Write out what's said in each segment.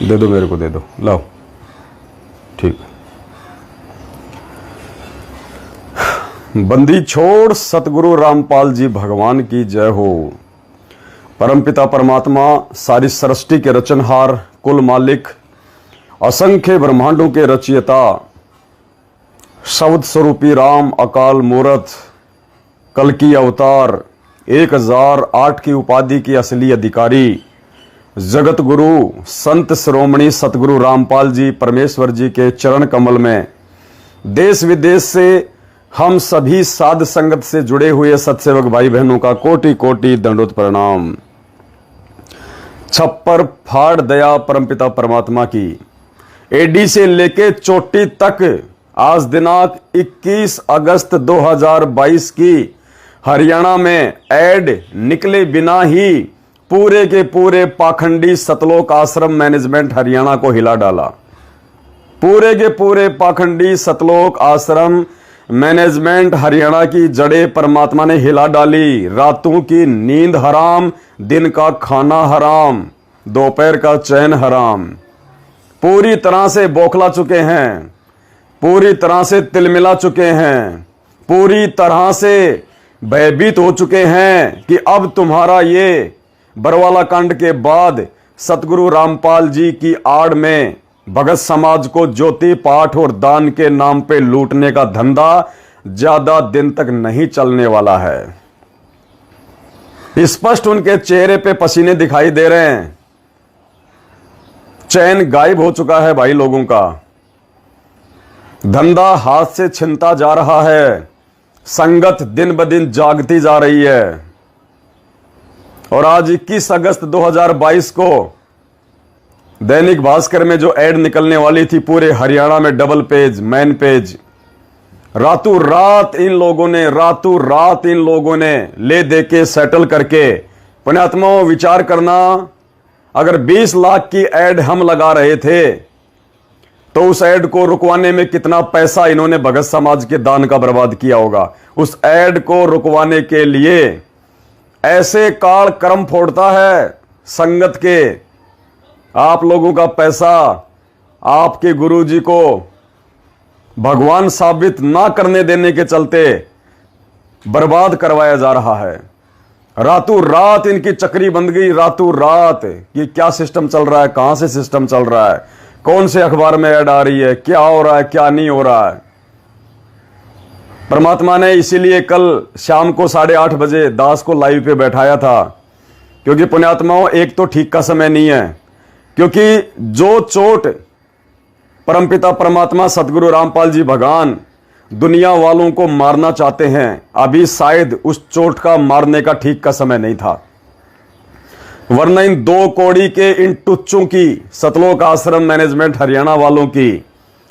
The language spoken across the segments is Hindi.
दे दो मेरे को, दे दो, लाओ। ठीक। बंदी छोड़ सतगुरु रामपाल जी भगवान की जय हो। परमपिता परमात्मा सारी सृष्टि के रचनहार, कुल मालिक, असंख्य ब्रह्मांडों के रचयिता, शब्द स्वरूपी राम अकाल मूरत, कल की अवतार, 1008 की उपाधि के असली अधिकारी, जगत गुरु संत श्रोमणी सतगुरु रामपाल जी परमेश्वर जी के चरण कमल में देश विदेश से हम सभी साध संगत से जुड़े हुए सत्सेवक भाई बहनों का कोटि कोटि दंडोत प्रणाम। छप्पर फाड़ दया परमपिता परमात्मा की। एडी से लेके चोटी तक आज दिनांक 21 अगस्त 2022 की हरियाणा में ऐड निकले बिना ही पूरे के पूरे पाखंडी सतलोक आश्रम मैनेजमेंट हरियाणा को हिला डाला। पूरे के पूरे पाखंडी सतलोक आश्रम मैनेजमेंट हरियाणा की जड़ें परमात्मा ने हिला डाली। रातों की नींद हराम, दिन का खाना हराम, दोपहर का चैन हराम। पूरी तरह से बौखला चुके हैं, पूरी तरह से तिलमिला चुके हैं, पूरी तरह से भयभीत हो चुके हैं कि अब तुम्हारा ये बरवाला कांड के बाद सतगुरु रामपाल जी की आड़ में भगत समाज को ज्योति पाठ और दान के नाम पे लूटने का धंधा ज्यादा दिन तक नहीं चलने वाला है। स्पष्ट उनके चेहरे पे पसीने दिखाई दे रहे हैं। चैन गायब हो चुका है भाई लोगों का। धंधा हाथ से छिनता जा रहा है। संगत दिन ब दिन जागती जा रही है। और आज 21 अगस्त 2022 को दैनिक भास्कर में जो एड निकलने वाली थी पूरे हरियाणा में, डबल पेज, मेन पेज, रातों रात इन लोगों ने ले दे के सेटल करके, पुण्यात्माओं विचार करना, अगर 20 लाख की एड हम लगा रहे थे तो उस एड को रुकवाने में कितना पैसा इन्होंने भगत समाज के दान का बर्बाद किया होगा। उस एड को रुकवाने के लिए ऐसे काल कर्म फोड़ता है संगत के। आप लोगों का पैसा आपके गुरुजी को भगवान साबित ना करने देने के चलते बर्बाद करवाया जा रहा है। रातों रात इनकी चक्री बंद गई। रातों रात कि क्या सिस्टम चल रहा है, कहां से सिस्टम चल रहा है, कौन से अखबार में ऐड आ रही है, क्या हो रहा है, क्या नहीं हो रहा है। परमात्मा ने इसीलिए कल शाम को 8:30 बजे दास को लाइव पे बैठाया था, क्योंकि पुण्यात्माओं एक तो ठीक का समय नहीं है, क्योंकि जो चोट परमपिता परमात्मा सतगुरु रामपाल जी भगवान दुनिया वालों को मारना चाहते हैं, अभी शायद उस चोट का मारने का ठीक का समय नहीं था। वरना इन 2 कौड़ी के इन टुच्चों की, सतलोक आश्रम मैनेजमेंट हरियाणा वालों की,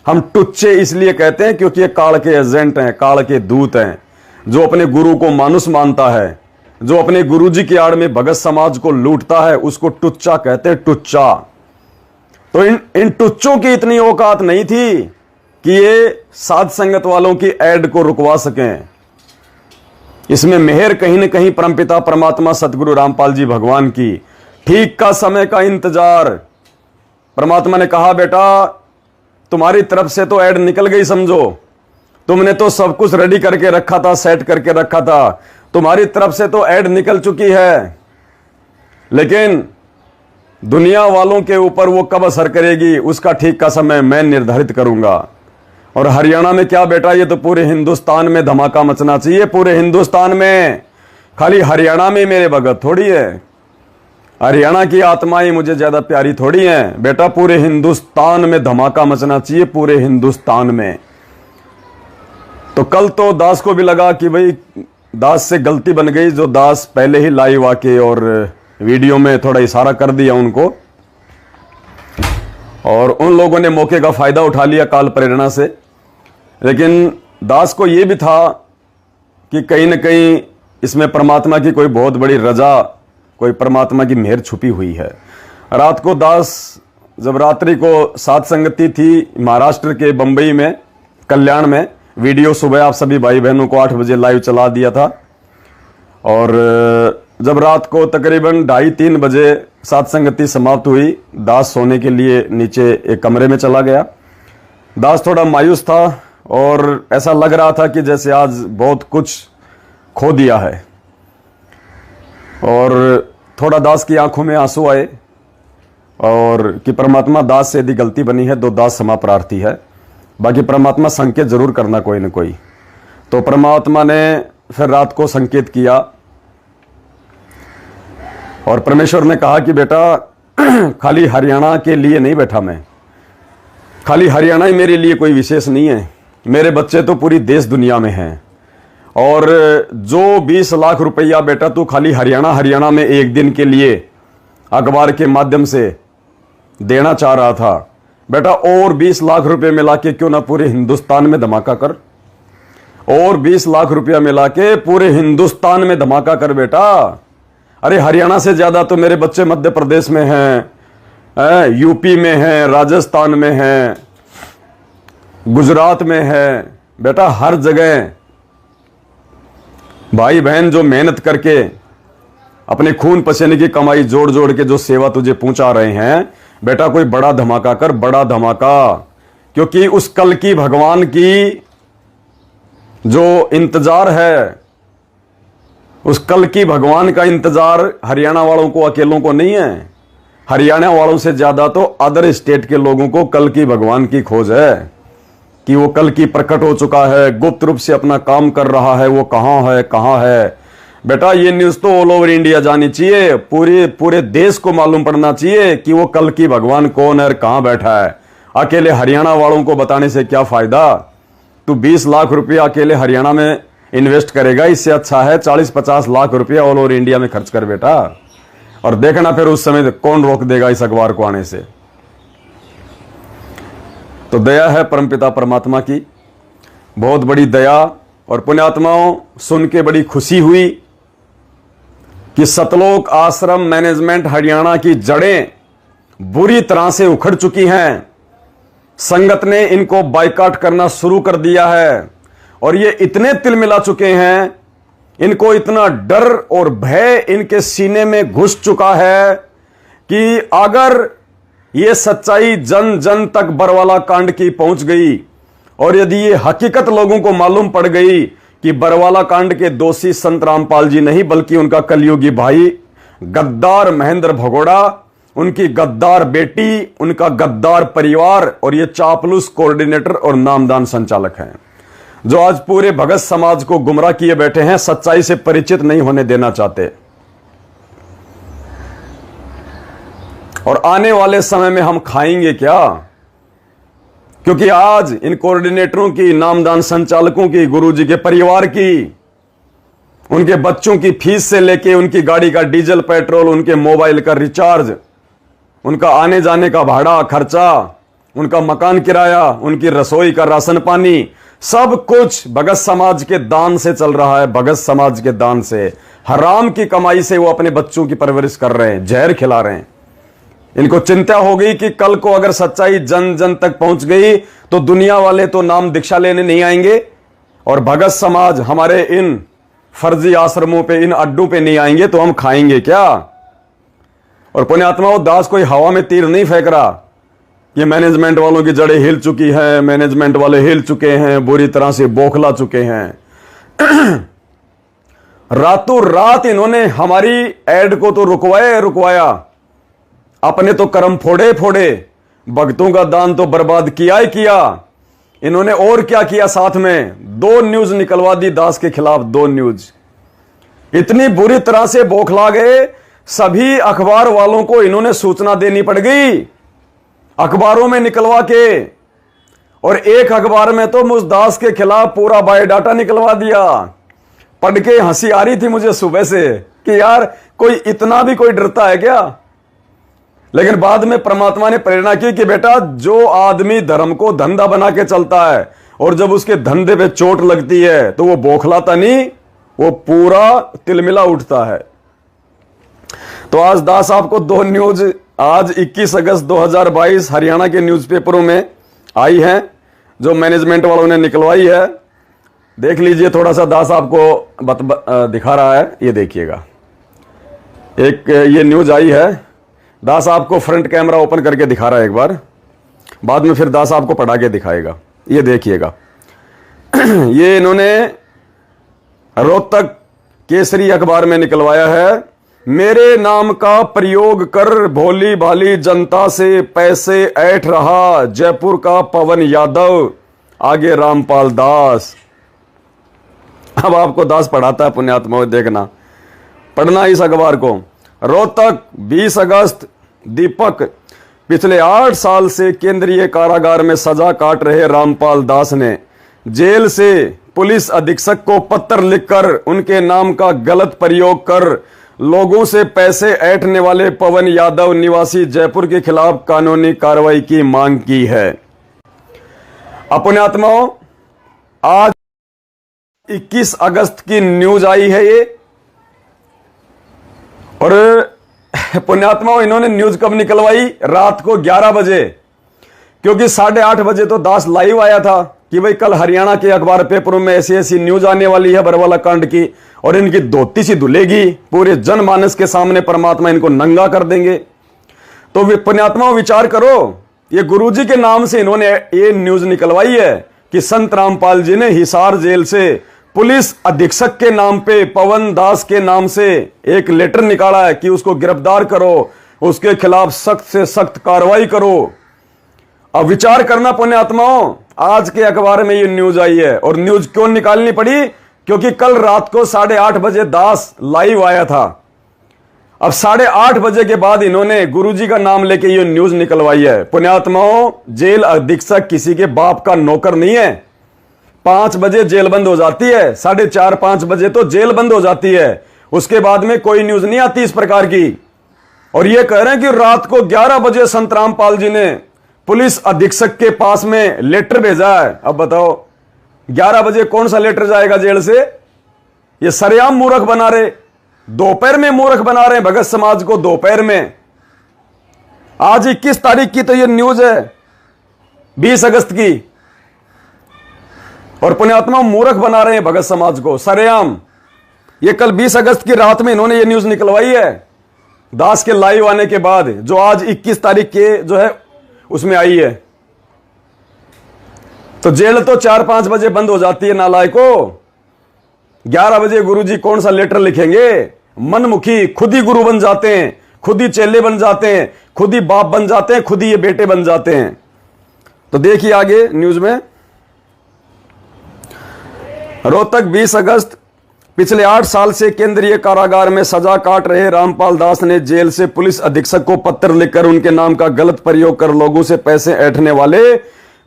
हम टुच्चे इसलिए कहते हैं क्योंकि ये काल के एजेंट हैं, काल के दूत हैं। जो अपने गुरु को मानुष मानता है, जो अपने गुरुजी की आड़ में भगत समाज को लूटता है, उसको टुच्चा कहते हैं, टुच्चा। तो इन टुच्चों की इतनी औकात नहीं थी कि ये साध संगत वालों की एड को रुकवा सकें। इसमें मेहर कहीं न कहीं परमपिता परमात्मा सतगुरु रामपाल जी भगवान की। ठीक का समय का इंतजार। परमात्मा ने कहा, बेटा तुम्हारी तरफ से तो ऐड निकल गई, समझो तुमने तो सब कुछ रेडी करके रखा था, सेट करके रखा था, तुम्हारी तरफ से तो ऐड निकल चुकी है, लेकिन दुनिया वालों के ऊपर वो कब असर करेगी उसका ठीक का समय मैं निर्धारित करूंगा। और हरियाणा में क्या बेटा, ये तो पूरे हिंदुस्तान में धमाका मचना चाहिए। पूरे हिंदुस्तान में, खाली हरियाणा में मेरे भगत थोड़ी है, हरियाणा की आत्माएं मुझे ज्यादा प्यारी थोड़ी हैं बेटा। पूरे हिंदुस्तान में धमाका मचना चाहिए, पूरे हिंदुस्तान में। तो कल तो दास को भी लगा कि भाई दास से गलती बन गई, जो दास पहले ही लाइव आके और वीडियो में थोड़ा इशारा कर दिया उनको, और उन लोगों ने मौके का फायदा उठा लिया काल प्रेरणा से। लेकिन दास को यह भी था कि कहीं न कहीं इसमें परमात्मा की कोई बहुत बड़ी रजा, कोई परमात्मा की मेहर छुपी हुई है। रात को दास जब रात्रि को साध संगति थी महाराष्ट्र के बंबई में, कल्याण में, वीडियो सुबह आप सभी भाई बहनों को 8 बजे लाइव चला दिया था। और जब रात को तकरीबन 2:30-3 बजे सात संगति समाप्त हुई। दास सोने के लिए नीचे एक कमरे में चला गया। दास थोड़ा मायूस था और ऐसा लग रहा था कि जैसे आज बहुत कुछ खो दिया है, और थोड़ा दास की आंखों में आंसू आए और कि परमात्मा, दास से यदि गलती बनी है तो दास क्षमा प्रार्थी है, बाकी परमात्मा संकेत जरूर करना कोई न कोई। तो परमात्मा ने फिर रात को संकेत किया और परमेश्वर ने कहा कि बेटा, खाली हरियाणा के लिए नहीं बैठा मैं, खाली हरियाणा ही मेरे लिए कोई विशेष नहीं है, मेरे बच्चे तो पूरी देश दुनिया में हैं। और जो 20 लाख रुपया बेटा तू खाली हरियाणा में एक दिन के लिए अखबार के माध्यम से देना चाह रहा था, बेटा और 20 लाख रुपए मिला के क्यों ना पूरे हिंदुस्तान में धमाका कर, और 20 लाख रुपया मिला के पूरे हिंदुस्तान में धमाका कर बेटा। अरे हरियाणा से ज्यादा तो मेरे बच्चे मध्य प्रदेश में हैं, यूपी में हैं, राजस्थान में हैं, गुजरात में हैं, बेटा हर जगह भाई बहन जो मेहनत करके अपने खून पसीने की कमाई जोड़ जोड़ के जो सेवा तुझे पहुंचा रहे हैं, बेटा कोई बड़ा धमाका कर, बड़ा धमाका। क्योंकि उस कल की भगवान की जो इंतजार है, उस कल की भगवान का इंतजार हरियाणा वालों को अकेलों को नहीं है, हरियाणा वालों से ज्यादा तो अदर स्टेट के लोगों को कल की भगवान की खोज है कि वो कल की प्रकट हो चुका है, गुप्त रूप से अपना काम कर रहा है, वो कहां है। बेटा ये न्यूज तो ऑल ओवर इंडिया जानी चाहिए, पूरे देश को मालूम पड़ना चाहिए कि वो कल की भगवान कौन है और कहां बैठा है। अकेले हरियाणा वालों को बताने से क्या फायदा। तू 20 लाख रुपया अकेले हरियाणा में इन्वेस्ट करेगा, इससे अच्छा है 40-50 लाख रुपया ऑल ओवर इंडिया में खर्च कर बेटा, और देखना फिर उस समय कौन रोक देगा इस अखबार को आने से। तो दया है परमपिता परमात्मा की, बहुत बड़ी दया। और पुण्यात्माओं, सुन के बड़ी खुशी हुई कि सतलोक आश्रम मैनेजमेंट हरियाणा की जड़ें बुरी तरह से उखड़ चुकी हैं। संगत ने इनको बाइकाट करना शुरू कर दिया है और ये इतने तिलमिला चुके हैं, इनको इतना डर और भय इनके सीने में घुस चुका है कि अगर ये सच्चाई जन जन तक बरवाला कांड की पहुंच गई और यदि ये हकीकत लोगों को मालूम पड़ गई कि बरवाला कांड के दोषी संत रामपाल जी नहीं बल्कि उनका कलयुगी भाई गद्दार महेंद्र भगोड़ा, उनकी गद्दार बेटी, उनका गद्दार परिवार और ये चापलूस कोऑर्डिनेटर और नामदान संचालक हैं, जो आज पूरे भगत समाज को गुमराह किए बैठे हैं, सच्चाई से परिचित नहीं होने देना चाहते। और आने वाले समय में हम खाएंगे क्या? क्योंकि आज इन कोऑर्डिनेटरों की, नामदान संचालकों की, गुरुजी के परिवार की, उनके बच्चों की फीस से लेके उनकी गाड़ी का डीजल पेट्रोल, उनके मोबाइल का रिचार्ज, उनका आने जाने का भाड़ा खर्चा, उनका मकान किराया, उनकी रसोई का राशन पानी, सब कुछ भगत समाज के दान से चल रहा है। भगत समाज के दान से, हराम की कमाई से वो अपने बच्चों की परवरिश कर रहे हैं, जहर खिला रहे हैं। इनको चिंता हो गई कि कल को अगर सच्चाई जन जन तक पहुंच गई तो दुनिया वाले तो नाम दीक्षा लेने नहीं आएंगे और भगत समाज हमारे इन फर्जी आश्रमों पे, इन अड्डों पे नहीं आएंगे, तो हम खाएंगे क्या? और पुण्यात्माओं, दास कोई हवा में तीर नहीं फेंक रहा। ये मैनेजमेंट वालों की जड़ें हिल चुकी हैं, मैनेजमेंट वाले हिल चुके हैं, बुरी तरह से बौखला चुके हैं। रातों रात इन्होंने हमारी एड को तो रुकवाया, अपने तो कर्म फोड़े, भक्तों का दान तो बर्बाद किया ही किया। इन्होंने और क्या किया? साथ में 2 न्यूज निकलवा दी दास के खिलाफ, 2 न्यूज। इतनी बुरी तरह से बौखला गए, सभी अखबार वालों को इन्होंने सूचना देनी पड़ गई, अखबारों में निकलवा के। और एक अखबार में तो मुझ दास के खिलाफ पूरा बायोडाटा निकलवा दिया। पढ़ के हंसी आ रही थी मुझे सुबह से कि यार कोई इतना भी कोई डरता है क्या? लेकिन बाद में परमात्मा ने प्रेरणा की कि बेटा, जो आदमी धर्म को धंधा बना के चलता है और जब उसके धंधे पे चोट लगती है तो वो बौखलाता नहीं, वो पूरा तिलमिला उठता है। तो आज दास आपको 2 न्यूज आज 21 अगस्त 2022 हरियाणा के न्यूज़पेपरों में आई हैं, जो मैनेजमेंट वालों ने निकलवाई है। देख लीजिए, थोड़ा सा दास आपको दिखा रहा है, ये देखिएगा। एक ये न्यूज आई है दास आपको फ्रंट कैमरा ओपन करके दिखा रहा है एक बार, बाद में फिर दास आपको पढ़ा के दिखाएगा। ये देखिएगा ये इन्होंने रोहतक केसरी अखबार में निकलवाया है। मेरे नाम का प्रयोग कर भोली भाली जनता से पैसे ऐंठ रहा जयपुर का पवन यादव, आगे रामपाल दास। अब आपको दास पढ़ाता है पुण्यात्मा, देखना पढ़ना इस अखबार को। रोहतक 20 अगस्त दीपक, पिछले 8 साल से केंद्रीय कारागार में सजा काट रहे रामपाल दास ने जेल से पुलिस अधीक्षक को पत्र लिखकर उनके नाम का गलत प्रयोग कर लोगों से पैसे ऐंठने वाले पवन यादव निवासी जयपुर के खिलाफ कानूनी कार्रवाई की मांग की है। पुण्यात्माओं, आज 21 अगस्त की न्यूज आई है ये, और पुण्यात्माओं इन्होंने न्यूज कब निकलवाई? रात को 11 बजे, क्योंकि 8:30 बजे तो दास लाइव आया था कि भाई कल हरियाणा के अखबार पेपरों में ऐसी ऐसी न्यूज आने वाली है बरवाला कांड की, और इनकी धोती सी धुलेगी, पूरे जनमानस के सामने परमात्मा इनको नंगा कर देंगे। तो पुण्यात्माओं विचार करो, ये गुरुजी के नाम से इन्होंने ये न्यूज निकलवाई है कि संत रामपाल जी ने हिसार जेल से पुलिस अधीक्षक के नाम पे पवन दास के नाम से एक लेटर निकाला है कि उसको गिरफ्तार करो, उसके खिलाफ सख्त से सख्त कार्रवाई करो। अब विचार करना पुण्यात्माओं, आज के अखबार में ये न्यूज आई है, और न्यूज क्यों निकालनी पड़ी? क्योंकि कल रात को 8:30 बजे दास लाइव आया था। अब 8:30 बजे के बाद इन्होंने गुरुजी का नाम लेके ये न्यूज निकलवाई है। पुण्यात्माओं, जेल अधीक्षक किसी के बाप का नौकर नहीं है। 5 बजे जेल बंद हो जाती है, 4:30-5 बजे तो जेल बंद हो जाती है, उसके बाद में कोई न्यूज नहीं आती इस प्रकार की। और ये कह रहे हैं कि रात को 11 बजे संत रामपाल जी ने पुलिस अधीक्षक के पास में लेटर भेजा है। अब बताओ 11 बजे कौन सा लेटर जाएगा जेल से? ये सरेआम मूर्ख बना रहे, दोपहर में मूर्ख बना रहे हैं भगत समाज को, दोपहर में। आज 21 तारीख की तो ये न्यूज है, 20 अगस्त की, और पुण्यात्मा मूर्ख बना रहे हैं भगत समाज को सरेआम। ये कल 20 अगस्त की रात में इन्होंने ये न्यूज निकलवाई है दास के लाइव आने के बाद, जो आज 21 तारीख के जो है उसमें आई है। तो जेल तो 4-5 बजे बंद हो जाती है नालायको, 11 बजे गुरुजी कौन सा लेटर लिखेंगे? मनमुखी खुद ही गुरु बन जाते हैं, खुद ही चेले बन जाते हैं, खुद ही बाप बन जाते हैं, खुद ही ये बेटे बन जाते हैं। तो देखिए आगे न्यूज में, रोहतक 20 अगस्त, पिछले 8 साल से केंद्रीय कारागार में सजा काट रहे रामपाल दास ने जेल से पुलिस अधीक्षक को पत्र लिखकर उनके नाम का गलत प्रयोग कर लोगों से पैसे ऐंठने वाले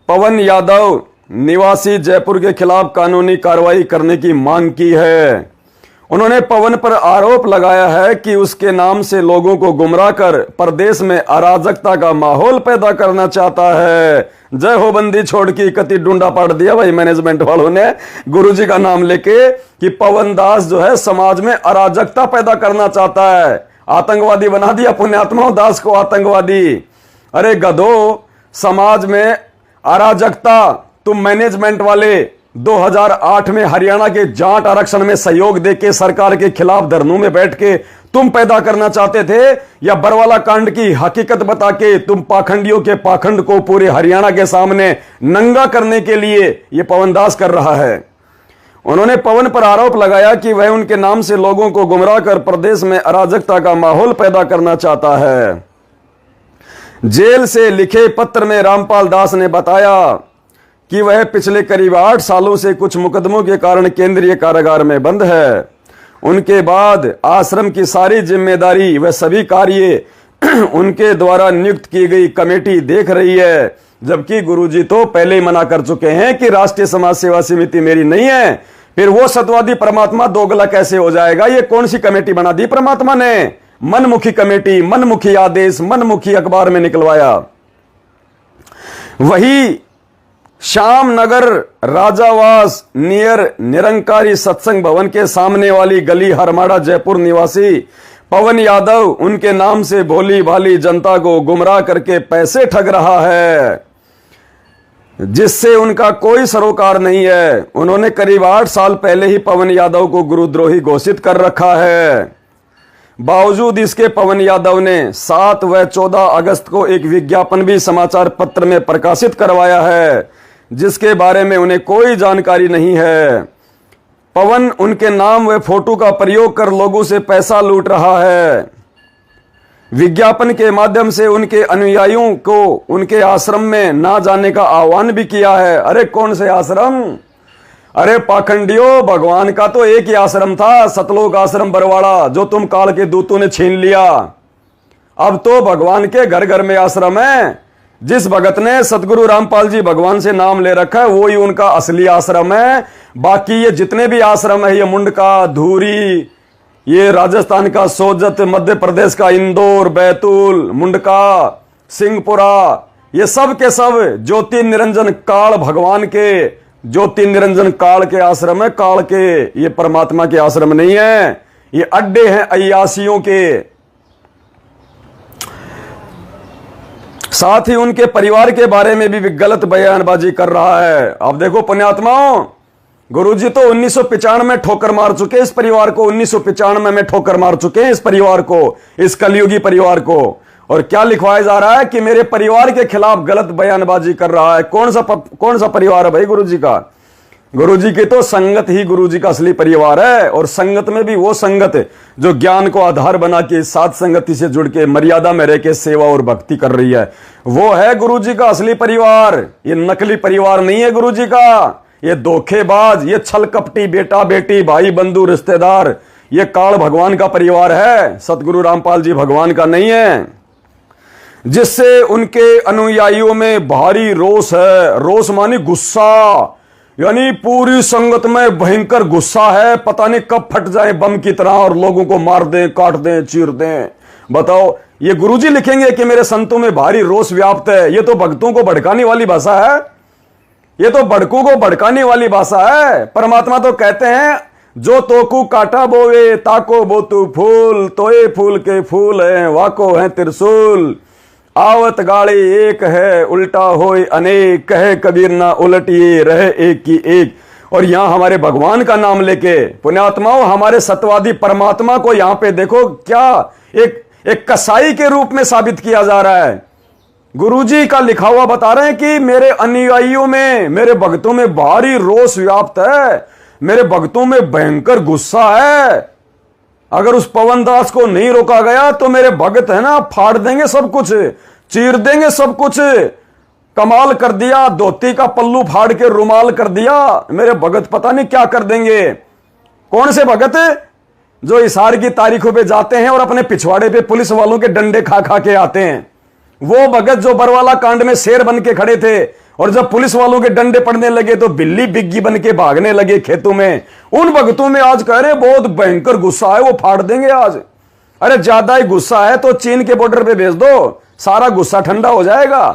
पवन यादव निवासी जयपुर के खिलाफ कानूनी कार्रवाई करने की मांग की है। उन्होंने पवन पर आरोप लगाया है कि उसके नाम से लोगों को गुमराह कर प्रदेश में अराजकता का माहौल पैदा करना चाहता है। जय हो बंदी छोड़ की कति डूंडा पाड़ दिया भाई मैनेजमेंट वालों ने गुरुजी का नाम लेके कि पवन दास जो है समाज में अराजकता पैदा करना चाहता है, आतंकवादी बना दिया पुण्यात्माओं दास को, आतंकवादी। अरे गधो, समाज में अराजकता तुम मैनेजमेंट वाले 2008 में हरियाणा के जाट आरक्षण में सहयोग देके सरकार के खिलाफ धरनों में बैठ के तुम पैदा करना चाहते थे, या बरवाला कांड की हकीकत बता के तुम पाखंडियों के पाखंड को पूरे हरियाणा के सामने नंगा करने के लिए यह पवन दास कर रहा है। उन्होंने पवन पर आरोप लगाया कि वह उनके नाम से लोगों को गुमराह कर प्रदेश में अराजकता का माहौल पैदा करना चाहता है। जेल से लिखे पत्र में रामपाल दास ने बताया कि वह पिछले करीब 8 सालों से कुछ मुकदमों के कारण केंद्रीय कारागार में बंद है। उनके बाद आश्रम की सारी जिम्मेदारी व सभी कार्य उनके द्वारा नियुक्त की गई कमेटी देख रही है, जबकि गुरुजी तो पहले ही मना कर चुके हैं कि राष्ट्रीय समाज सेवा समिति मेरी नहीं है। फिर वो सतवादी परमात्मा दोगला कैसे हो जाएगा? ये कौन सी कमेटी बना दी परमात्मा ने? मनमुखी कमेटी, मनमुखी आदेश, मनमुखी अखबार में निकलवाया। वही श्याम नगर राजावास नियर निरंकारी सत्संग भवन के सामने वाली गली हरमाड़ा जयपुर निवासी पवन यादव उनके नाम से भोली भाली जनता को गुमराह करके पैसे ठग रहा है, जिससे उनका कोई सरोकार नहीं है। उन्होंने करीब 8 साल पहले ही पवन यादव को गुरुद्रोही घोषित कर रखा है। बावजूद इसके पवन यादव ने 7 व 14 अगस्त को एक विज्ञापन भी समाचार पत्र में प्रकाशित करवाया है, जिसके बारे में उन्हें कोई जानकारी नहीं है। पवन उनके नाम व फोटो का प्रयोग कर लोगों से पैसा लूट रहा है। विज्ञापन के माध्यम से उनके अनुयायियों को उनके आश्रम में ना जाने का आह्वान भी किया है। अरे कौन से आश्रम? अरे पाखंडियों, भगवान का तो एक ही आश्रम था, सतलोक आश्रम बरवाड़ा, जो तुम काल के दूतों ने छीन लिया। अब तो भगवान के घर घर में आश्रम है। जिस भगत ने सतगुरु रामपाल जी भगवान से नाम ले रखा है वो ही उनका असली आश्रम है। बाकी ये जितने भी आश्रम है, ये मुंडका, धूरी, ये राजस्थान का सोजत, मध्य प्रदेश का इंदौर, बैतूल, मुंडका, सिंहपुरा, ये सब के सब ज्योति निरंजन काल भगवान के, ज्योति निरंजन काल के आश्रम है। काल के, ये परमात्मा के आश्रम नहीं है, ये अड्डे हैं अय्यासियों के। साथ ही उनके परिवार के बारे में भी गलत बयानबाजी कर रहा है। अब देखो पुण्यात्माओं, गुरुजी तो 1995 में ठोकर मार चुके इस परिवार को, 1995 में ठोकर मार चुके हैं इस परिवार को, इस कलयुगी परिवार को। और क्या लिखवाया जा रहा है कि मेरे परिवार के खिलाफ गलत बयानबाजी कर रहा है। कौन सा परिवार है भाई गुरुजी का? गुरुजी की तो संगत ही गुरुजी का असली परिवार है। और संगत में भी वो संगत जो ज्ञान को आधार बना के साथ संगति से जुड़ के मर्यादा में रह के सेवा और भक्ति कर रही है, वो है गुरुजी का असली परिवार। ये नकली परिवार नहीं है गुरुजी का। ये धोखेबाज, ये छल कपटी बेटा बेटी, भाई बंधु रिश्तेदार, ये काल भगवान का परिवार है, सतगुरु रामपाल जी भगवान का नहीं है। जिससे उनके अनुयायियों में भारी रोष है। रोष मानी गुस्सा, यानी पूरी संगत में भयंकर गुस्सा है। पता नहीं कब फट जाए बम की तरह और लोगों को मार दें, काट दें, चीर दें। बताओ, ये गुरुजी लिखेंगे कि मेरे संतों में भारी रोष व्याप्त है? ये तो भक्तों को भड़काने वाली भाषा है, ये तो भड़कों को भड़काने वाली भाषा है। परमात्मा तो कहते हैं, जो तोकू काटा बोवे ताको बोतु फूल, तोए फूल के फूल हैं, वाको है त्रिशूल। आवत गाड़ी एक है, उल्टा होए अनेक, कहे कबीर ना उलटिए रहे एक की एक। और यहां हमारे भगवान का नाम लेके पुण्यात्माओं, हमारे सत्यवादी परमात्मा को यहां पे देखो क्या एक कसाई के रूप में साबित किया जा रहा है। गुरुजी का लिखा हुआ बता रहे हैं कि मेरे अनुयायियों में, मेरे भक्तों में भारी रोष व्याप्त है, मेरे भक्तों में भयंकर गुस्सा है। अगर उस पवन दास को नहीं रोका गया तो मेरे भगत है ना, फाड़ देंगे सब कुछ, चीर देंगे सब कुछ। कमाल कर दिया, धोती का पल्लू फाड़ के रुमाल कर दिया। मेरे भगत पता नहीं क्या कर देंगे। कौन से भगत? जो इशार की तारीखों पे जाते हैं और अपने पिछवाड़े पे पुलिस वालों के डंडे खा खा के आते हैं। वो भगत जो बरवाला कांड में शेर बन के खड़े थे और जब पुलिस वालों के डंडे पड़ने लगे तो बिल्ली बिग्गी बन के भागने लगे खेतों में। उन भगतों में आज कह रहे बहुत भयंकर गुस्सा है, वो फाड़ देंगे आज। अरे ज्यादा ही गुस्सा है तो चीन के बॉर्डर पे भेज दो, सारा गुस्सा ठंडा हो जाएगा।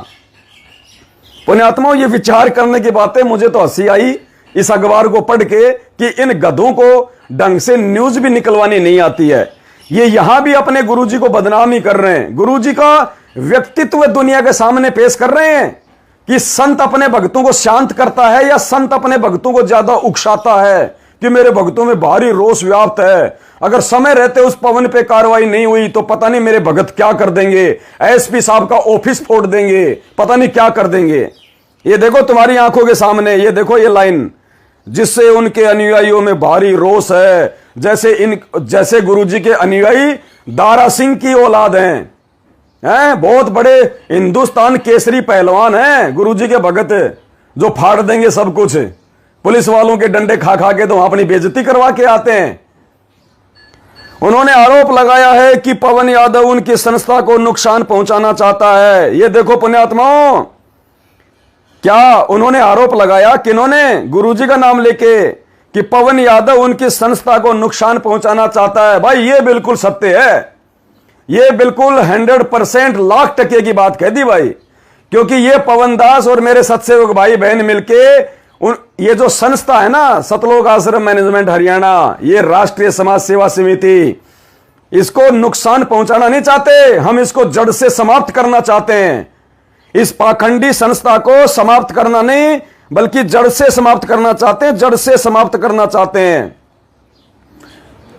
पुण्यात्माओं, ये विचार करने की बातें, मुझे तो हंसी आई इस अखबार को पढ़ के कि इन गधों को ढंग से न्यूज भी निकलवानी नहीं आती है। ये यहां भी अपने गुरुजी को बदनाम ही कर रहे हैं, गुरुजी का व्यक्तित्व दुनिया के सामने पेश कर रहे हैं कि संत अपने भक्तों को शांत करता है या संत अपने भक्तों को ज्यादा उकसाता है कि मेरे भक्तों में भारी रोष व्याप्त है। अगर समय रहते उस पवन पे कार्रवाई नहीं हुई तो पता नहीं मेरे भगत क्या कर देंगे, एसपी साहब का ऑफिस फोड़ देंगे, पता नहीं क्या कर देंगे। ये देखो तुम्हारी आंखों के सामने, ये देखो ये लाइन, जिससे उनके अनुयायियों में भारी रोष है। जैसे गुरुजी के अनुयायी दारा सिंह की औलाद हैं, बहुत बड़े हिंदुस्तान केसरी पहलवान हैं गुरुजी के भगत, जो फाड़ देंगे सब कुछ। पुलिस वालों के डंडे खा खा के तो वहां अपनी बेइज्जती करवा के आते हैं। उन्होंने आरोप लगाया है कि पवन यादव उनकी संस्था को नुकसान पहुंचाना चाहता है। ये देखो पुण्यात्माओं, क्या उन्होंने आरोप लगाया, किन्होंने? गुरुजी का नाम लेके, कि पवन यादव उनकी संस्था को नुकसान पहुंचाना चाहता है। भाई ये बिल्कुल सत्य है, ये बिल्कुल 100% लाख टके की बात कह दी भाई। क्योंकि ये पवन दास और मेरे सत्सेवक भाई बहन मिलके ये जो संस्था है ना, सतलोक आश्रम मैनेजमेंट हरियाणा, ये राष्ट्रीय समाज सेवा समिति, इसको नुकसान पहुंचाना नहीं चाहते। हम इसको जड़ से समाप्त करना चाहते हैं। इस पाखंडी संस्था को समाप्त करना नहीं बल्कि जड़ से समाप्त करना चाहते हैं, जड़ से समाप्त करना चाहते हैं।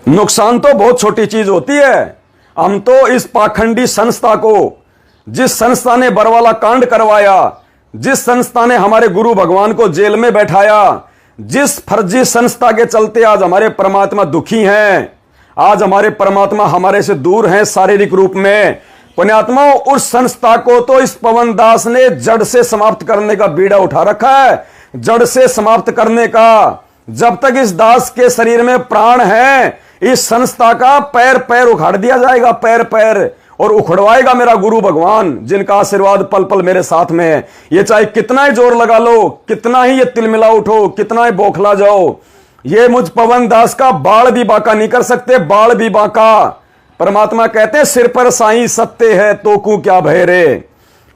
नुकसान तो बहुत छोटी चीज होती है। हम तो इस पाखंडी संस्था को, जिस संस्था ने बरवाला कांड करवाया, जिस संस्था ने हमारे गुरु भगवान को जेल में बैठाया, जिस फर्जी संस्था के चलते आज हमारे परमात्मा दुखी हैं, आज हमारे परमात्मा हमारे से दूर हैं शारीरिक रूप में, पुण्यात्माओं, उस संस्था को तो इस पवन दास ने जड़ से समाप्त करने का बीड़ा उठा रखा है, जड़ से समाप्त करने का। जब तक इस दास के शरीर में प्राण है, इस संस्था का पैर पैर उखाड़ दिया जाएगा, पैर पैर, और उखड़वाएगा मेरा गुरु भगवान, जिनका आशीर्वाद पल पल मेरे साथ में है। ये चाहे कितना ही जोर लगा लो, कितना ही ये तिलमिला उठो, कितना ही बौखला जाओ, ये मुझ पवन दास का बाल भी बांका नहीं कर सकते, बाल भी बांका। परमात्मा कहते हैं सिर पर साईं सत्य है तो कू क्या भय रे।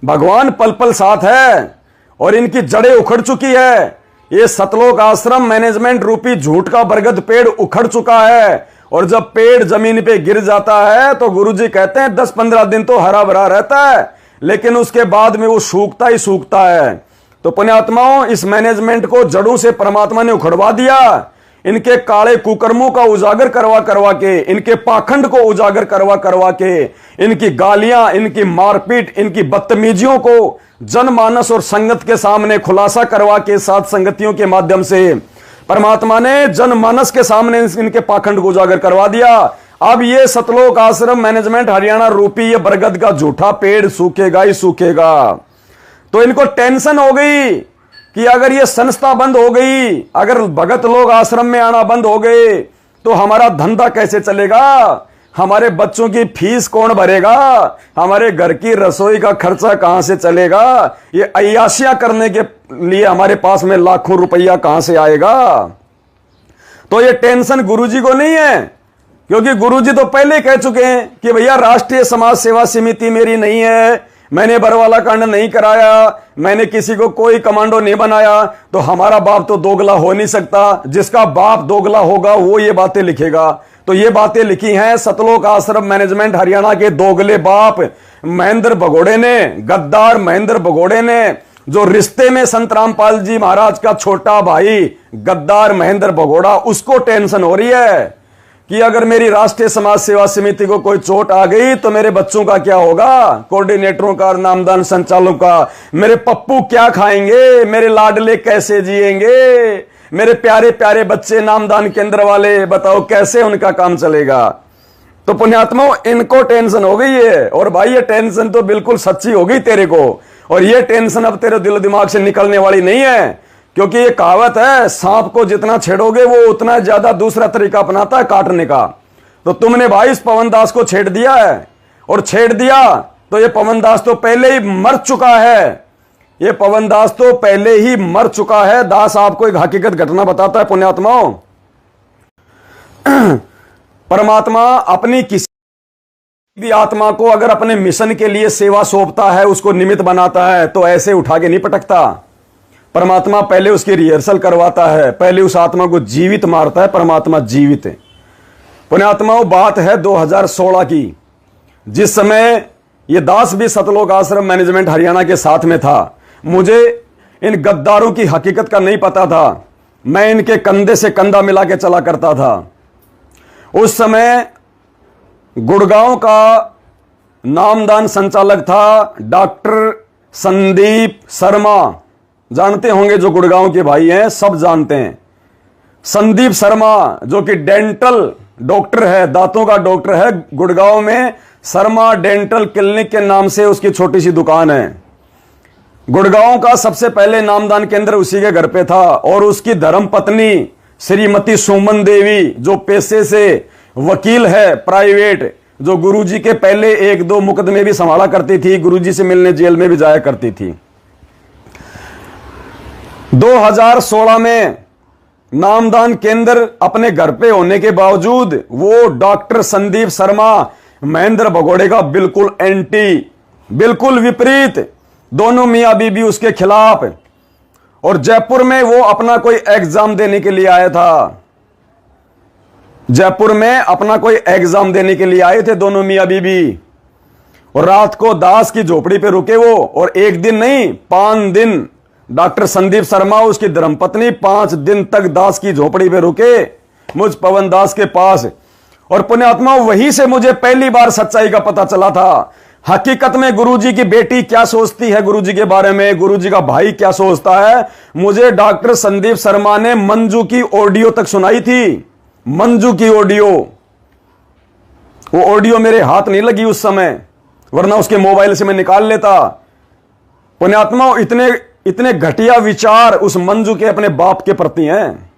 भगवान पल पल साथ है और इनकी जड़ें उखड़ चुकी है। ये सतलोक आश्रम मैनेजमेंट रूपी झूठ का बरगद पेड़ उखड़ चुका है, और जब पेड़ जमीन पे गिर जाता है तो गुरुजी कहते हैं 10-15 दिन तो हरा भरा रहता है, लेकिन उसके बाद में वो सूखता ही सूखता है। तो पुण्यात्माओं, इस मैनेजमेंट को जड़ों से परमात्मा ने उखड़वा दिया। इनके काले कुकर्मों का उजागर करवा करवा के, इनके पाखंड को उजागर करवा करवा के, इनकी गालियां, इनकी मारपीट, इनकी बदतमीजियों को जनमानस और संगत के सामने खुलासा करवा के, साथ संगतियों के माध्यम से परमात्मा ने जनमानस के सामने इनके पाखंड को उजागर करवा दिया। अब ये सतलोक आश्रम मैनेजमेंट हरियाणा रूपी ये बरगद का झूठा पेड़ सूखेगा ही सूखेगा। तो इनको टेंशन हो गई कि अगर ये संस्था बंद हो गई, अगर भगत लोग आश्रम में आना बंद हो गए, तो हमारा धंधा कैसे चलेगा, हमारे बच्चों की फीस कौन भरेगा, हमारे घर की रसोई का खर्चा कहां से चलेगा, ये अय्याशियां करने के लिए हमारे पास में लाखों रुपया कहां से आएगा। तो ये टेंशन गुरुजी को नहीं है, क्योंकि गुरुजी तो पहले कह चुके हैं कि भैया राष्ट्रीय समाज सेवा समिति मेरी नहीं है, मैंने बरवाला कांड नहीं कराया, मैंने किसी को कोई कमांडो नहीं बनाया। तो हमारा बाप तो दोगला हो नहीं सकता, जिसका बाप दोगला होगा वो ये बातें लिखेगा। तो ये बातें लिखी हैं सतलोक आश्रम मैनेजमेंट हरियाणा के दोगले बाप महेंद्र भगोड़े ने, गद्दार महेंद्र भगोड़े ने, जो रिश्ते में संत रामपाल जी महाराज का छोटा भाई गद्दार महेंद्र भगोड़ा, उसको टेंशन हो रही है कि अगर मेरी राष्ट्रीय समाज सेवा समिति को कोई चोट आ गई तो मेरे बच्चों का क्या होगा, कोऑर्डिनेटरों का, नामदान संचालकों का, मेरे पप्पू क्या खाएंगे, मेरे लाडले कैसे जिएंगे, मेरे प्यारे प्यारे बच्चे नामदान केंद्र वाले, बताओ कैसे उनका काम चलेगा। तो पुण्यात्माओं, इनको टेंशन हो गई है। और भाई ये टेंशन तो बिल्कुल सच्ची हो गई तेरे को, और ये टेंशन अब तेरे दिल दिमाग से निकलने वाली नहीं है, क्योंकि ये कहावत है, सांप को जितना छेड़ोगे वो उतना ज्यादा दूसरा तरीका अपनाता है काटने का। तो तुमने भाई इस पवन दास को छेड़ दिया है, और छेड़ दिया तो ये पवन दास तो पहले ही मर चुका है, ये पवन दास तो पहले ही मर चुका है। दास आपको एक हकीकत घटना बताता है पुण्यात्माओं। परमात्मा अपनी किसी भी आत्मा को अगर अपने मिशन के लिए सेवा सौंपता है, उसको निमित्त बनाता है, तो ऐसे उठा के नहीं पटकता। परमात्मा पहले उसकी रिहर्सल करवाता है, पहले उस आत्मा को जीवित मारता है। परमात्मा जीवित है पुण्यात्माओं। बात है 2016 की, जिस समय ये दास भी सतलोक आश्रम मैनेजमेंट हरियाणा के साथ में था। मुझे इन गद्दारों की हकीकत का नहीं पता था, मैं इनके कंधे से कंधा मिला के चला करता था। उस समय गुड़गांव का नामदान संचालक था डॉक्टर संदीप शर्मा, जानते होंगे, जो गुड़गांव के भाई हैं सब जानते हैं। संदीप शर्मा जो कि डेंटल डॉक्टर है, दांतों का डॉक्टर है, गुड़गांव में शर्मा डेंटल क्लिनिक के नाम से उसकी छोटी सी दुकान है। गुड़गांव का सबसे पहले नामदान केंद्र उसी के घर पे था, और उसकी धर्मपत्नी श्रीमती सुमन देवी, जो पेशे से वकील है प्राइवेट, जो गुरुजी के पहले 1-2 मुकदमे भी संभाला करती थी, गुरुजी से मिलने जेल में भी जाया करती थी। 2016 में नामदान केंद्र अपने घर पे होने के बावजूद वो डॉक्टर संदीप शर्मा महेंद्र भगोड़े का बिल्कुल एंटी, बिल्कुल विपरीत, दोनों मियां बीबी उसके खिलाफ। और जयपुर में वो अपना कोई एग्जाम देने के लिए आया था, जयपुर में अपना कोई एग्जाम देने के लिए आए थे दोनों मियां बीबी। और रात को दास की झोपड़ी पे रुके वो, और एक दिन नहीं 5 दिन डॉक्टर संदीप शर्मा उसकी धर्मपत्नी 5 दिन तक दास की झोपड़ी पे रुके मुझ पवन दास के पास। और पुण्यात्माओं, वहीं से मुझे पहली बार सच्चाई का पता चला था। हकीकत में गुरुजी की बेटी क्या सोचती है गुरुजी के बारे में, गुरुजी का भाई क्या सोचता है, मुझे डॉक्टर संदीप शर्मा ने मंजू की ऑडियो तक सुनाई थी। मंजू की ऑडियो, वो ऑडियो मेरे हाथ नहीं लगी उस समय, वरना उसके मोबाइल से मैं निकाल लेता। पुण्यात्माओं, इतने इतने घटिया विचार उस मंजू के अपने बाप के प्रति हैं।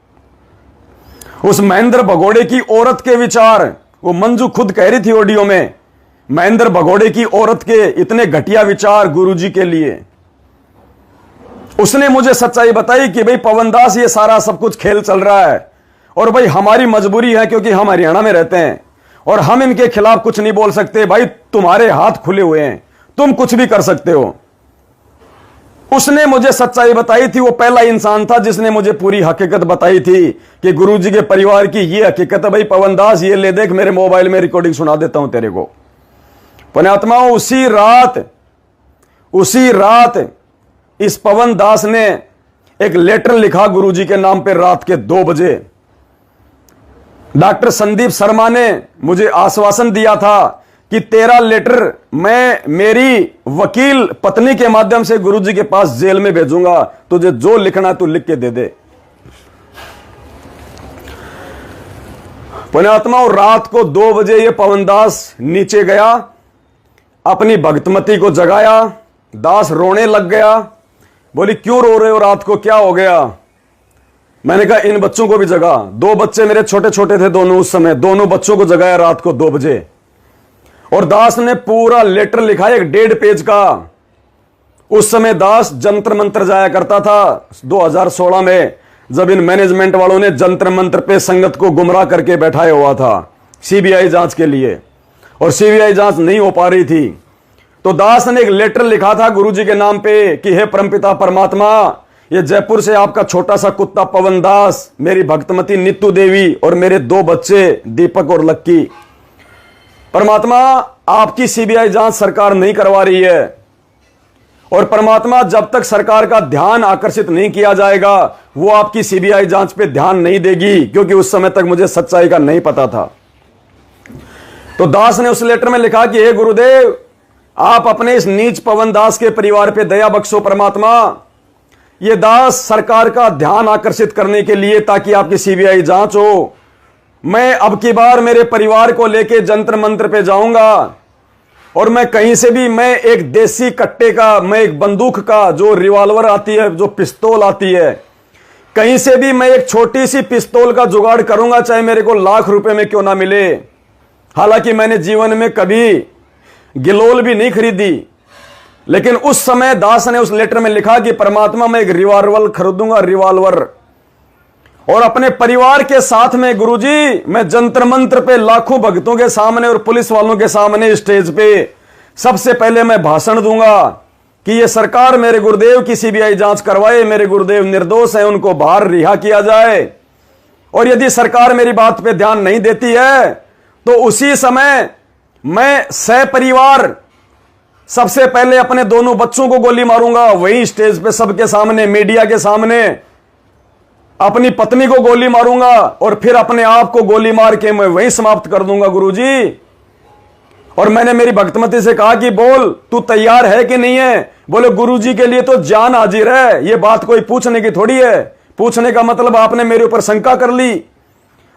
उस महेंद्र भगोड़े की औरत के विचार, वो मंजू खुद कह रही थी ऑडियो में, महेंद्र भगोड़े की औरत के इतने घटिया विचार गुरुजी के लिए। उसने मुझे सच्चाई बताई कि भाई पवन दास, ये सारा सब कुछ खेल चल रहा है और भाई हमारी मजबूरी है क्योंकि हम हरियाणा में रहते हैं और हम इनके खिलाफ कुछ नहीं बोल सकते। भाई तुम्हारे हाथ खुले हुए हैं, तुम कुछ भी कर सकते हो। उसने मुझे सच्चाई बताई थी। वो पहला इंसान था जिसने मुझे पूरी हकीकत बताई थी कि गुरुजी के परिवार की ये हकीकत है। भाई पवन दास, ये ले देख, मेरे मोबाइल में रिकॉर्डिंग सुना देता हूं तेरे को। पुण्यात्माओं, उसी रात इस पवन दास ने एक लेटर लिखा गुरुजी के नाम पे रात के 2 बजे। डॉक्टर संदीप शर्मा ने मुझे आश्वासन दिया था कि तेरा लेटर मैं मेरी वकील पत्नी के माध्यम से गुरुजी के पास जेल में भेजूंगा, तुझे जो लिखना है तू लिख के दे दे। पुण्यात्माओं, रात को 2 बजे ये पवन दास नीचे गया, अपनी भक्तमती को जगाया। दास रोने लग गया। बोली क्यों रो रहे हो, रात को क्या हो गया? मैंने कहा इन बच्चों को भी जगा। 2 बच्चे मेरे छोटे छोटे थे दोनों उस समय, दोनों बच्चों को जगाया रात को 2 बजे। और दास ने पूरा लेटर लिखा, एक 1.5 पेज का। उस समय दास जंतर मंत्र जाया करता था 2016 में, जब इन मैनेजमेंट वालों ने जंतर मंत्र पे संगत को गुमराह करके बैठाया हुआ था सीबीआई जांच के लिए, और सीबीआई जांच नहीं हो पा रही थी। तो दास ने एक लेटर लिखा था गुरुजी के नाम पे कि हे परमपिता परमात्मा, ये जयपुर से आपका छोटा सा कुत्ता पवन दास, मेरी भक्तमती नीतू देवी और मेरे 2 बच्चे दीपक और लक्की, परमात्मा आपकी सीबीआई जांच सरकार नहीं करवा रही है, और परमात्मा जब तक सरकार का ध्यान आकर्षित नहीं किया जाएगा वो आपकी सीबीआई जांच पे ध्यान नहीं देगी, क्योंकि उस समय तक मुझे सच्चाई का नहीं पता था। तो दास ने उस लेटर में लिखा कि हे गुरुदेव, आप अपने इस नीच पवन दास के परिवार पे दया बख्शो परमात्मा। ये दास सरकार का ध्यान आकर्षित करने के लिए, ताकि आपकी सीबीआई जांच हो। मैं अब की बार मेरे परिवार को लेके जंतर मंत्र पे जाऊंगा, और मैं कहीं से भी, मैं एक देसी कट्टे का, मैं एक बंदूक का, जो रिवॉल्वर आती है, जो पिस्तौल आती है, कहीं से भी मैं एक छोटी सी पिस्तौल का जुगाड़ करूंगा, चाहे मेरे को लाख रुपए में क्यों ना मिले। हालांकि मैंने जीवन में कभी गिलोल भी नहीं खरीदी, लेकिन उस समय दास ने उस लेटर में लिखा कि परमात्मा मैं एक रिवॉल्वर खरीदूंगा, रिवॉल्वर, और अपने परिवार के साथ में गुरुजी मैं जंतर मंत्र पे लाखों भक्तों के सामने और पुलिस वालों के सामने स्टेज पे सबसे पहले मैं भाषण दूंगा कि ये सरकार मेरे गुरुदेव की सीबीआई जांच करवाए, मेरे गुरुदेव निर्दोष हैं, उनको बाहर रिहा किया जाए। और यदि सरकार मेरी बात पे ध्यान नहीं देती है तो उसी समय मैं सपरिवार सबसे पहले अपने दोनों बच्चों को गोली मारूंगा, वही स्टेज पे सबके सामने, मीडिया के सामने अपनी पत्नी को गोली मारूंगा, और फिर अपने आप को गोली मार के मैं वहीं समाप्त कर दूंगा गुरुजी। और मैंने मेरी भक्तमती से कहा कि बोल तू तैयार है कि नहीं है? बोले गुरुजी के लिए तो जान हाजिर है, ये बात कोई पूछने की थोड़ी है। पूछने का मतलब आपने मेरे ऊपर शंका कर ली।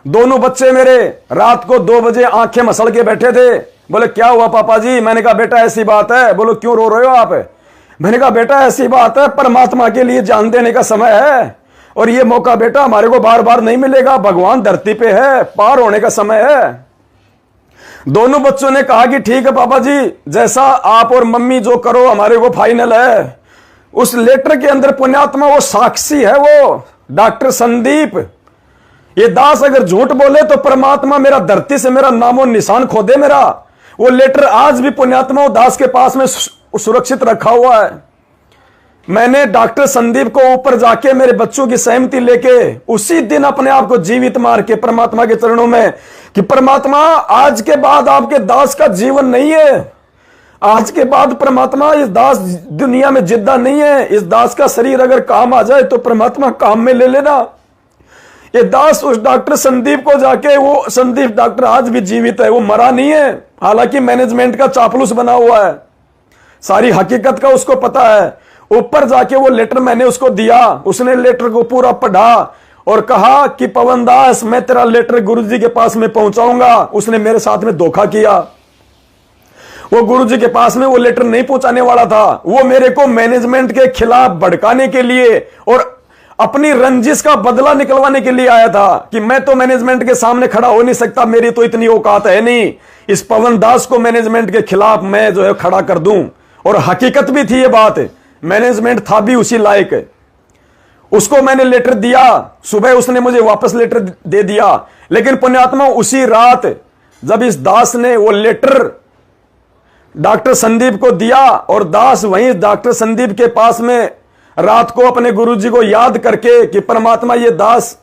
दोनों बच्चे मेरे रात को 2 बजे आंखें मसल के बैठे थे। बोले क्या हुआ पापा जी? मैंने कहा बेटा ऐसी बात है। बोलो क्यों रो रहे हो आप? मैंने कहा बेटा ऐसी बात है, परमात्मा के लिए जान देने का समय है, और ये मौका बेटा हमारे को बार बार नहीं मिलेगा, भगवान धरती पे है, पार होने का समय है। दोनों बच्चों ने कहा कि ठीक है पापा जी, जैसा आप और मम्मी जो करो हमारे को फाइनल है। उस लेटर के अंदर पुण्यात्मा वो साक्षी है, वो डॉक्टर संदीप। ये दास अगर झूठ बोले तो परमात्मा मेरा धरती से मेरा नामो निशान खो दे मेरा। वो लेटर आज भी पुण्यात्मा दास के पास में सुरक्षित रखा हुआ है। मैंने डॉक्टर संदीप को ऊपर जाके मेरे बच्चों की सहमति लेके उसी दिन अपने आप को जीवित मार के परमात्मा के चरणों में कि परमात्मा आज के बाद आपके दास का जीवन नहीं है, आज के बाद परमात्मा इस दास दुनिया में जिंदा नहीं है, इस दास का शरीर अगर काम आ जाए तो परमात्मा काम में ले लेना। ये दास उस डॉक्टर संदीप को जाके, वो संदीप डॉक्टर आज भी जीवित है, वो मरा नहीं है, हालांकि मैनेजमेंट का चापलूस बना हुआ है, सारी हकीकत का उसको पता है। ऊपर जाके वो लेटर मैंने उसको दिया, उसने लेटर को पूरा पढ़ा और कहा कि पवन दास मैं तेरा लेटर गुरुजी के पास में पहुंचाऊंगा। उसने मेरे साथ में धोखा किया, वो गुरुजी के पास में वो लेटर नहीं पहुंचाने वाला था, वो मेरे को मैनेजमेंट के खिलाफ भड़काने के लिए और अपनी रंजिश का बदला निकलवाने के लिए आया था कि मैं तो मैनेजमेंट के सामने खड़ा हो नहीं सकता, मेरी तो इतनी औकात है नहीं, इस पवन दास को मैनेजमेंट के खिलाफ मैं जो है खड़ा कर दूं। और हकीकत भी थी ये बात, मैनेजमेंट था भी उसी लायक। उसको मैंने लेटर दिया, सुबह उसने मुझे वापस लेटर दे दिया, लेकिन पुण्यात्मा उसी रात जब इस दास ने वो लेटर डॉक्टर संदीप को दिया और दास वहीं डॉक्टर संदीप के पास में रात को अपने गुरुजी को याद करके कि परमात्मा ये दास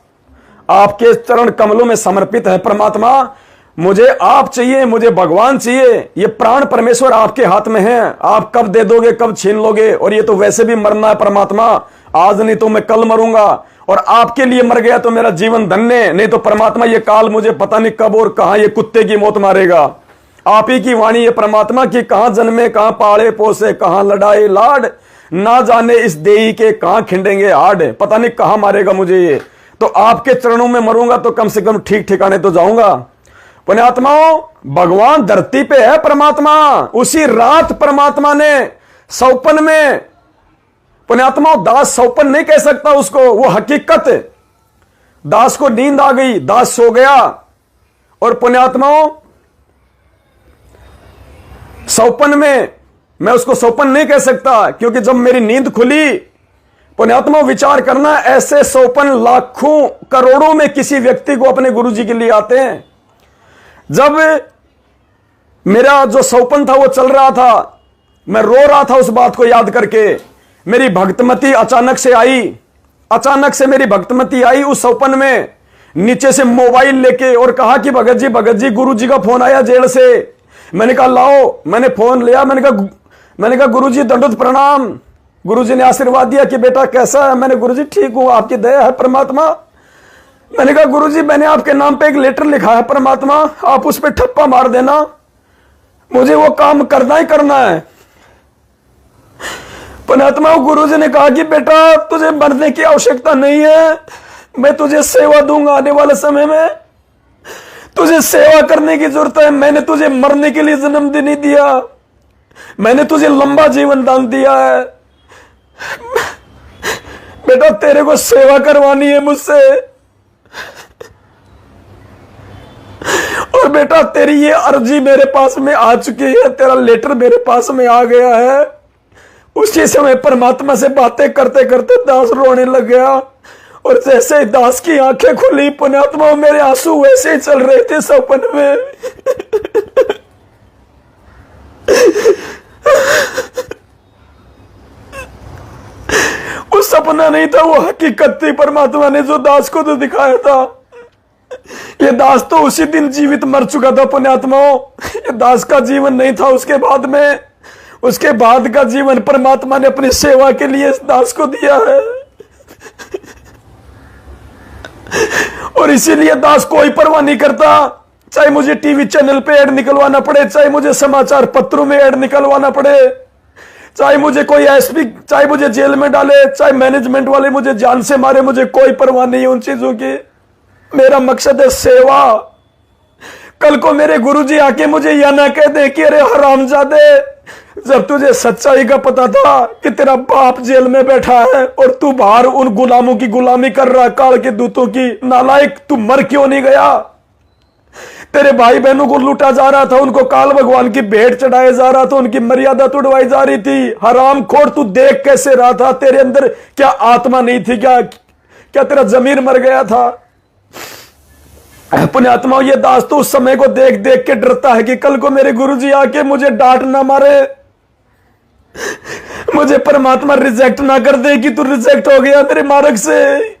आपके चरण कमलों में समर्पित है, परमात्मा मुझे आप चाहिए, मुझे भगवान चाहिए, ये प्राण परमेश्वर आपके हाथ में है, आप कब दे दोगे कब छीन लोगे, और ये तो वैसे भी मरना है परमात्मा, आज नहीं तो मैं कल मरूंगा, और आपके लिए मर गया तो मेरा जीवन धन्य, नहीं तो परमात्मा ये काल मुझे पता नहीं कब और कहां ये कुत्ते की मौत मारेगा। आप ही की वाणी है परमात्मा की कहां जन्मे कहां पाले पोसे कहां लड़ाई लाड, ना जाने इस देही के कहां खिंडेंगे हाड, पता नहीं कहां मारेगा मुझे ये, तो आपके चरणों में मरूंगा तो कम से कम ठीक ठिकाने तो जाऊंगा। पुण्यात्माओं भगवान धरती पे है परमात्मा, उसी रात परमात्मा ने सौपन में, पुण्यात्माओं दास सौपन नहीं कह सकता उसको, वो हकीकत, दास को नींद आ गई, दास सो गया, और पुण्यात्माओं सौपन में मैं उसको सौपन नहीं कह सकता, क्योंकि जब मेरी नींद खुली, पुण्यात्मा विचार करना, ऐसे सौपन लाखों करोड़ों में किसी व्यक्ति को अपने गुरुजी के लिए आते हैं। जब मेरा जो सौपन था वो चल रहा था, मैं रो रहा था उस बात को याद करके, मेरी भक्तमती अचानक से आई, अचानक से मेरी भक्तमती आई उस सौपन में, नीचे से मोबाइल लेके, और कहा कि भगत जी गुरुजी का फोन आया जेल से। मैंने कहा लाओ, मैंने फोन लिया, मैंने कहा गुरुजी दंडोत प्रणाम। गुरुजी ने आशीर्वाद दिया कि बेटा कैसा है, मैंने गुरुजी ठीक हूं, आपकी दया है परमात्मा। मैंने कहा गुरुजी मैंने आपके नाम पे एक लेटर लिखा है परमात्मा, आप उस पर ठप्पा मार देना, मुझे वो काम करना ही करना है। परमात्मा गुरुजी ने कहा कि बेटा तुझे मरने की आवश्यकता नहीं है, मैं तुझे सेवा दूंगा, आने वाले समय में तुझे सेवा करने की जरूरत है, मैंने तुझे मरने के लिए जन्म नहीं दिया, मैंने तुझे लंबा जीवन दान दिया है, बेटा तेरे को सेवा करवानी है मुझसे, और बेटा तेरी ये अर्जी मेरे पास में आ चुकी है, तेरा लेटर मेरे पास में आ गया है। उसी समय परमात्मा से बातें करते करते दास रोने लग गया, और जैसे दास की आंखें खुली पुण्यात्मा मेरे आंसू वैसे ही चल रहे थे सपन में। वो सपना नहीं था, वो हकीकत थी, परमात्मा ने जो दास को तो दिखाया था। ये दास तो उसी दिन जीवित मर चुका था पुण्यात्माओं, ये दास का जीवन नहीं था उसके बाद में, उसके बाद का जीवन परमात्मा ने अपनी सेवा के लिए इस दास को दिया है। और इसीलिए दास कोई परवाह नहीं करता, चाहे मुझे टीवी चैनल पे ऐड निकलवाना पड़े, चाहे मुझे समाचार पत्रों में ऐड निकलवाना पड़े, चाहे मुझे कोई एसपी, चाहे मुझे जेल में डाले, चाहे मैनेजमेंट वाले मुझे जान से मारे, मुझे कोई परवाह नहीं है उन चीजों की। मेरा मकसद है सेवा। कल को मेरे गुरुजी आके मुझे यह ना कह दे कि अरे हरामजादे, जब तुझे सच्चाई का पता था कि तेरा बाप जेल में बैठा है और तू बाहर उन गुलामों की गुलामी कर रहा, काल के दूतों की, नालायक तू मर क्यों नहीं गया? तेरे भाई बहनों को लूटा जा रहा था, उनको काल भगवान की भेंट चढ़ाया जा रहा था, उनकी मर्यादा तोड़वाई जा रही थी। हरामखोर तू देख कैसे रहा था? तेरे अंदर क्या आत्मा नहीं थी? क्या तेरा जमीर मर गया था? पुण्यात्मा, ये दास तो उस समय को देख देख के डरता है कि कल को मेरे गुरुजी आके मुझे डांट ना मारे, मुझे परमात्मा रिजेक्ट ना कर दे कि तू रिजेक्ट हो गया मेरे मार्ग से।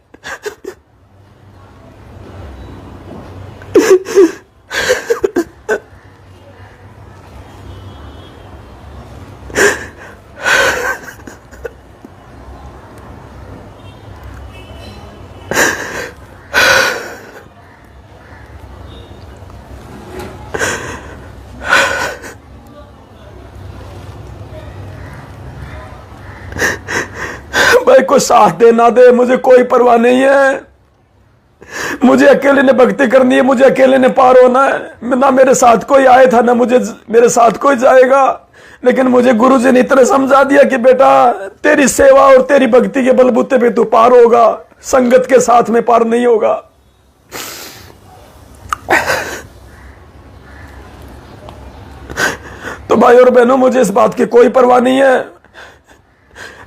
भाई कोई साथ दे ना दे, मुझे कोई परवाह नहीं है। मुझे अकेले ने भक्ति करनी है, मुझे अकेले ने पार होना है। ना मेरे साथ कोई आया था, ना मुझे मेरे साथ कोई जाएगा। लेकिन मुझे गुरुजी ने इतना समझा दिया कि बेटा तेरी सेवा और तेरी भक्ति के बलबूते पे तू पार होगा, संगत के साथ में पार नहीं होगा। तो भाई और बहनों, मुझे इस बात की कोई परवाह नहीं है।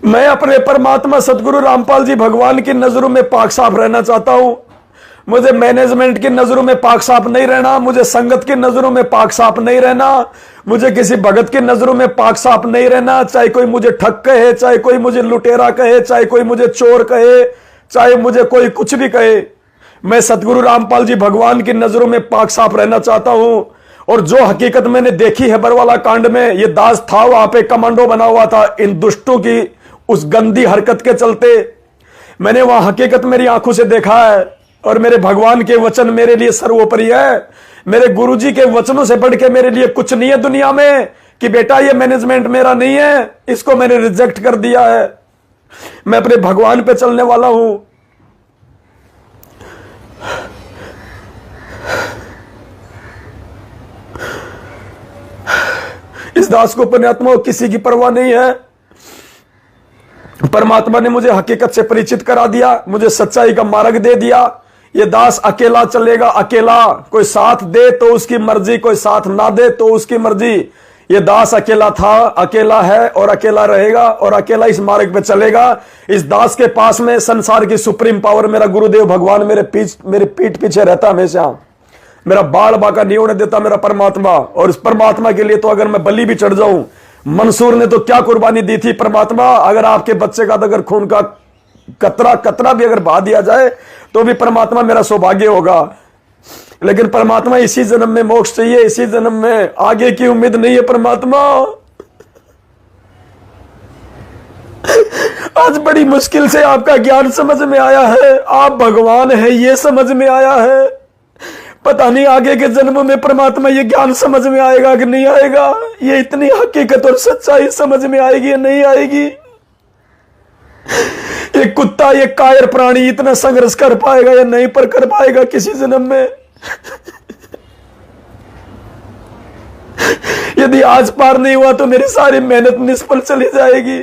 मैं अपने परमात्मा सतगुरु रामपाल जी भगवान की नजरों में पाक साफ रहना चाहता हूं। मुझे मैनेजमेंट की नजरों में पाक साफ नहीं रहना, मुझे संगत की नजरों में पाक साफ नहीं रहना, मुझे किसी भगत की नजरों में पाक साफ नहीं रहना। चाहे कोई मुझे ठग कहे, चाहे कोई मुझे लुटेरा कहे, चाहे कोई मुझे चोर कहे, चाहे मुझे कोई कुछ भी कहे, मैं सतगुरु रामपाल जी भगवान की नजरों में पाक साफ रहना चाहता हूं। और जो हकीकत मैंने देखी है बरवाला कांड में, ये दास था वहां पे कमांडो बना हुआ था इन दुष्टों की उस गंदी हरकत के चलते। मैंने वहां हकीकत मेरी आंखों से देखा है। और मेरे भगवान के वचन मेरे लिए सर्वोपरि है। मेरे गुरुजी के वचनों से बढ़ के मेरे लिए कुछ नहीं है दुनिया में कि बेटा ये मैनेजमेंट मेरा नहीं है, इसको मैंने रिजेक्ट कर दिया है। मैं अपने भगवान पे चलने वाला हूं। इस दास को पुण्यात्मा किसी की परवाह नहीं है। परमात्मा ने मुझे हकीकत से परिचित करा दिया, मुझे सच्चाई का मार्ग दे दिया। ये दास अकेला चलेगा, अकेला। कोई साथ दे तो उसकी मर्जी, कोई साथ ना दे तो उसकी मर्जी। ये दास अकेला था, अकेला है और अकेला रहेगा और अकेला इस मार्ग पे चलेगा। इस दास के पास में संसार की सुप्रीम पावर मेरा गुरुदेव भगवान मेरे पीठ पीछे रहता हमेशा। मेरा बाल बाका नहीं होने देता मेरा परमात्मा। और इस परमात्मा के लिए तो अगर मैं बलि भी चढ़ जाऊं, मंसूर ने तो क्या कुर्बानी दी थी परमात्मा। अगर आपके बच्चे का अगर खून का कतरा भी अगर बहा दिया जाए तो भी परमात्मा मेरा सौभाग्य होगा। लेकिन परमात्मा इसी जन्म में मोक्ष चाहिए, इसी जन्म में, आगे की उम्मीद नहीं है परमात्मा। आज बड़ी मुश्किल से आपका ज्ञान समझ में आया है, आप भगवान है ये समझ में आया है। पता नहीं आगे के जन्म में परमात्मा ये ज्ञान समझ में आएगा कि नहीं आएगा, ये इतनी हकीकत और सच्चाई समझ में आएगी या नहीं आएगी। ये कुत्ता, ये कायर प्राणी इतना संघर्ष कर पाएगा या नहीं पर कर पाएगा किसी जन्म में। यदि आज पार नहीं हुआ तो मेरी सारी मेहनत निष्फल चली जाएगी।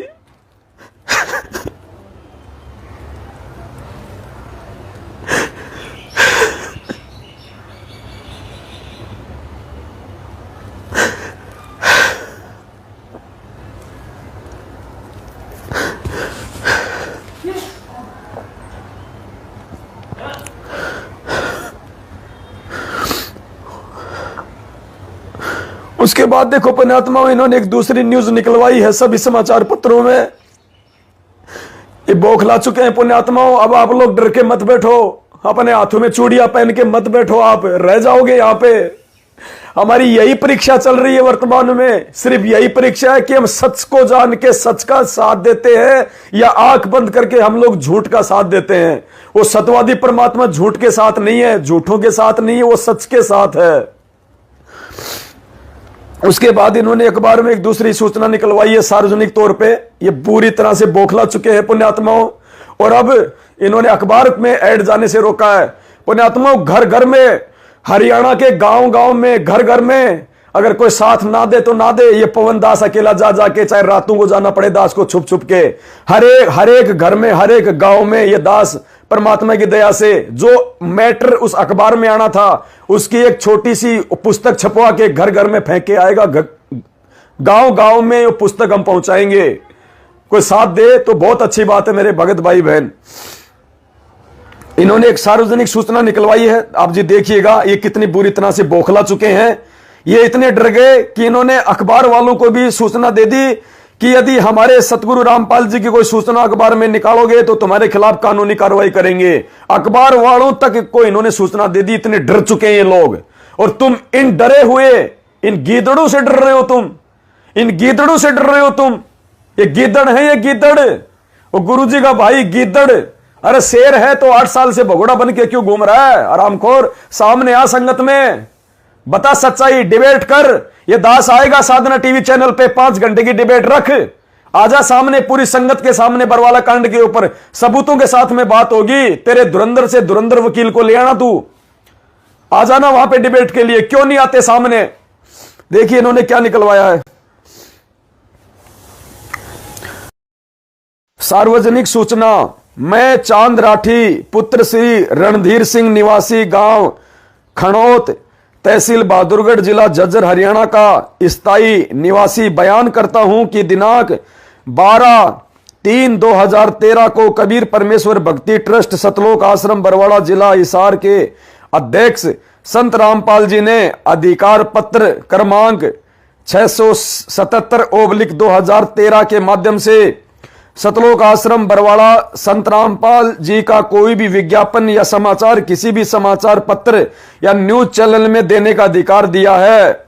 उसके बाद देखो पुण्यात्मा, इन्होंने एक दूसरी न्यूज निकलवाई है सभी समाचार पत्रों में। ये बौखला चुके हैं पुण्यात्माओं। अब आप लोग डर के मत बैठो, अपने हाथों में चूड़ियां पहन के मत बैठो, आप रह जाओगे यहां पे। हमारी यही परीक्षा चल रही है वर्तमान में, सिर्फ यही परीक्षा है कि हम सच को जान के सच का साथ देते हैं या आंख बंद करके हम लोग झूठ का साथ देते हैं। वो सत्यवादी परमात्मा झूठ के साथ नहीं है, झूठों के साथ नहीं है, वो सच के साथ है। उसके बाद इन्होंने अखबार में एक दूसरी सूचना निकलवाई है सार्वजनिक तौर पे। ये पूरी तरह से बौखला चुके हैं पुण्यात्माओं। और अब इन्होंने अखबार में ऐड जाने से रोका है पुण्यात्माओं। घर घर में, हरियाणा के गांव गांव में, घर घर में अगर कोई साथ ना दे तो ना दे। ये पवन दास अकेला जा जाके, चाहे रातों को जाना पड़े दास को छुप छुप के, हर एक घर में, हर एक गांव में ये दास परमात्मा की दया से जो मैटर उस अखबार में आना था उसकी एक छोटी सी पुस्तक छपवा के घर घर में फेंक के आएगा। गांव गांव में वो पुस्तक हम पहुंचाएंगे। कोई साथ दे तो बहुत अच्छी बात है मेरे भगत भाई बहन। इन्होंने एक सार्वजनिक सूचना निकलवाई है, आप जी देखिएगा ये कितनी बुरी तरह से बौखला चुके हैं। ये इतने डर गए कि इन्होंने अखबार वालों को भी सूचना दे दी कि यदि हमारे सतगुरु रामपाल जी की कोई सूचना अखबार में निकालोगे तो तुम्हारे खिलाफ कानूनी कार्रवाई करेंगे। अखबार वालों तक को इन्होंने सूचना दे दी। इतने डर चुके हैं ये लोग। और तुम इन डरे हुए, इन गीदड़ों से डर रहे हो, तुम इन गीदड़ों से डर रहे हो। तुम ये गीदड़ है, ये गीदड़, वो गुरुजी का भाई गीदड़। अरे शेर है तो 8 साल से भगोड़ा बन के क्यों घूम रहा है? आरामखोर, सामने आ संगत में, बता सच्चाई, डिबेट कर। ये दास आएगा साधना टीवी चैनल पे, 5 घंटे की डिबेट रख। आजा सामने, पूरी संगत के सामने बरवाला कांड के ऊपर सबूतों के साथ में बात होगी। तेरे धुरंधर से धुरंधर वकील को ले आना, तू आ जाना वहां पे डिबेट के लिए। क्यों नहीं आते सामने? देखिए इन्होंने क्या निकलवाया है। सार्वजनिक सूचना, मैं चांद राठी पुत्र श्री रणधीर सिंह निवासी गांव खणौत तहसील बहादुरगढ़ जिला झज्जर हरियाणा का स्थायी निवासी बयान करता हूं कि दिनांक 12/3/2013 को कबीर परमेश्वर भक्ति ट्रस्ट सतलोक आश्रम बरवाड़ा जिला हिसार के अध्यक्ष संत रामपाल जी ने अधिकार पत्र क्रमांक 677/2013 के माध्यम से सतलोक आश्रम बरवाड़ा संत रामपाल जी का कोई भी विज्ञापन या समाचार किसी भी समाचार पत्र या न्यूज चैनल में देने का अधिकार दिया है।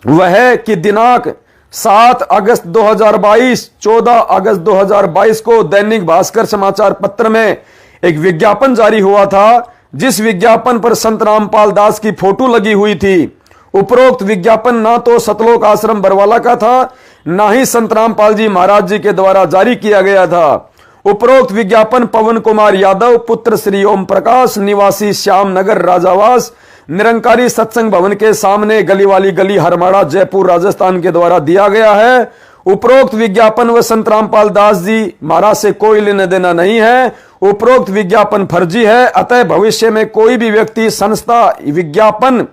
वह कि दिनांक 7 अगस्त 2022, 14 अगस्त 2022 को दैनिक भास्कर समाचार पत्र में एक विज्ञापन जारी हुआ था, जिस विज्ञापन पर संत रामपाल दास की फोटो लगी हुई थी। उपरोक्त विज्ञापन ना तो सतलोक आश्रम बरवाला का था, ना ही संत रामपाल जी महाराज जी के द्वारा जारी किया गया था। उपरोक्त विज्ञापन पवन कुमार यादव पुत्र श्री ओम प्रकाश निवासी श्याम नगर राजावास निरंकारी सत्संग भवन के सामने गली वाली गली हरमाड़ा जयपुर राजस्थान के द्वारा दिया गया है। उपरोक्त विज्ञापन व संत रामपाल दास जी महाराज से कोई लेना देना नहीं है। उपरोक्त विज्ञापन फर्जी है, अतः भविष्य में कोई भी व्यक्ति, संस्था, विज्ञापन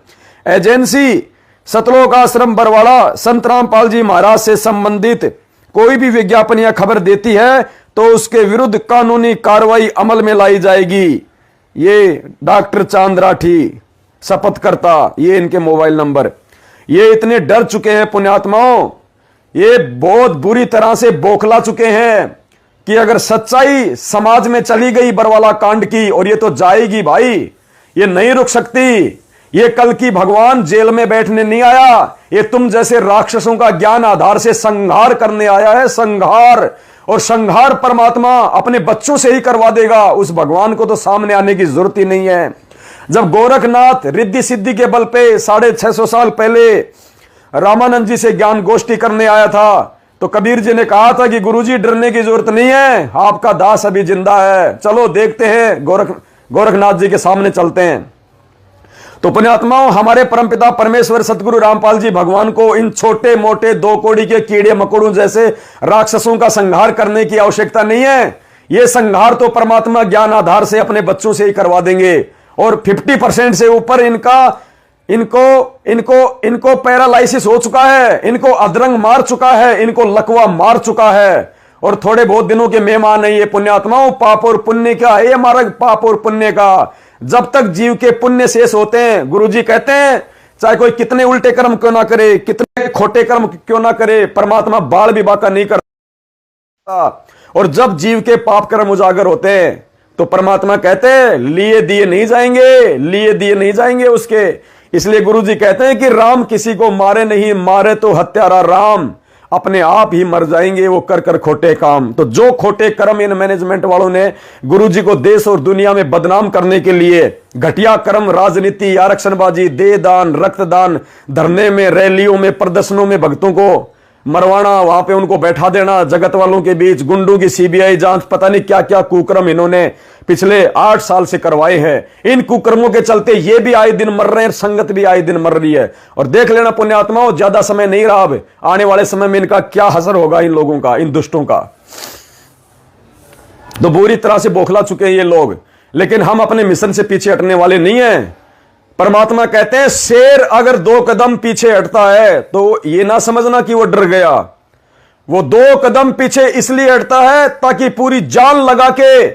एजेंसी सतलोक आश्रम बरवाड़ा संत रामपाल जी महाराज से संबंधित कोई भी विज्ञापन या खबर देती है तो उसके विरुद्ध कानूनी कार्रवाई अमल में लाई जाएगी। ये डॉक्टर चांद राठी शपथकर्ता, ये इनके मोबाइल नंबर। ये इतने डर चुके हैं पुण्यात्माओं, ये बहुत बुरी तरह से बौखला चुके हैं कि अगर सच्चाई समाज में चली गई बरवाला कांड की, और ये तो जाएगी भाई, ये नहीं रुक सकती। ये कल की भगवान जेल में बैठने नहीं आया, ये तुम जैसे राक्षसों का ज्ञान आधार से संहार करने आया है। संहार, और संहार परमात्मा अपने बच्चों से ही करवा देगा। उस भगवान को तो सामने आने की जरूरत ही नहीं है। जब गोरखनाथ रिद्धि सिद्धि के बल पे 650 साल पहले रामानंद जी से ज्ञान गोष्ठी करने आया था, तो कबीर जी ने कहा था कि गुरुजी डरने की जरूरत नहीं है, आपका दास अभी जिंदा है, चलो देखते हैं, गोरखनाथ जी के सामने चलते हैं। तो पुण्यात्माओं, हमारे परमपिता परमेश्वर सतगुरु रामपाल जी भगवान को इन छोटे मोटे 2 कौड़ी के कीड़े मकोड़ों जैसे राक्षसों का संहार करने की आवश्यकता नहीं है। यह संहार तो परमात्मा ज्ञान आधार से अपने बच्चों से ही करवा देंगे। और 50% से ऊपर इनको पैरालाइसिस हो चुका है, इनको अधरंग मार चुका है, इनको लकवा मार चुका है। और थोड़े बहुत दिनों के मेहमान है ये पुण्यात्माओं। पाप और पुण्य का ये मार्ग, पाप और पुण्य का, जब तक जीव के पुण्य शेष होते हैं, गुरुजी कहते हैं चाहे कोई कितने उल्टे कर्म क्यों ना करे, कितने खोटे कर्म क्यों ना करे, परमात्मा बाल भी बाका नहीं करता। और जब जीव के पाप कर्म उजागर होते हैं तो परमात्मा कहते हैं लिए दिए नहीं जाएंगे, लिए दिए नहीं जाएंगे उसके। इसलिए गुरुजी कहते हैं कि राम किसी को मारे नहीं, मारे तो हत्यारा राम, अपने आप ही मर जाएंगे वो कर कर खोटे काम। तो जो खोटे कर्म इन मैनेजमेंट वालों ने गुरुजी को देश और दुनिया में बदनाम करने के लिए घटिया कर्म, राजनीति, आरक्षणबाजी, देह दान, रक्तदान, धरने में, रैलियों में, प्रदर्शनों में भक्तों को मरवाना, वहां पे उनको बैठा देना, जगत वालों के बीच गुंडों की सीबीआई जांच, पता नहीं क्या क्या कुकर्म इन्होंने पिछले 8 साल से करवाए हैं। इन कुकर्मों के चलते ये भी आए दिन मर रहे हैं, संगत भी आए दिन मर रही है। और देख लेना पुण्यात्माओं, ज्यादा समय नहीं रहा, अब आने वाले समय में इनका क्या असर होगा, इन लोगों का, इन दुष्टों का। तो बुरी तरह से बौखला चुके हैं ये लोग, लेकिन हम अपने मिशन से पीछे हटने वाले नहीं हैं। परमात्मा कहते हैं शेर अगर 2 कदम पीछे हटता है तो ये ना समझना कि वो डर गया, वो 2 कदम पीछे इसलिए हटता है ताकि पूरी जान लगा के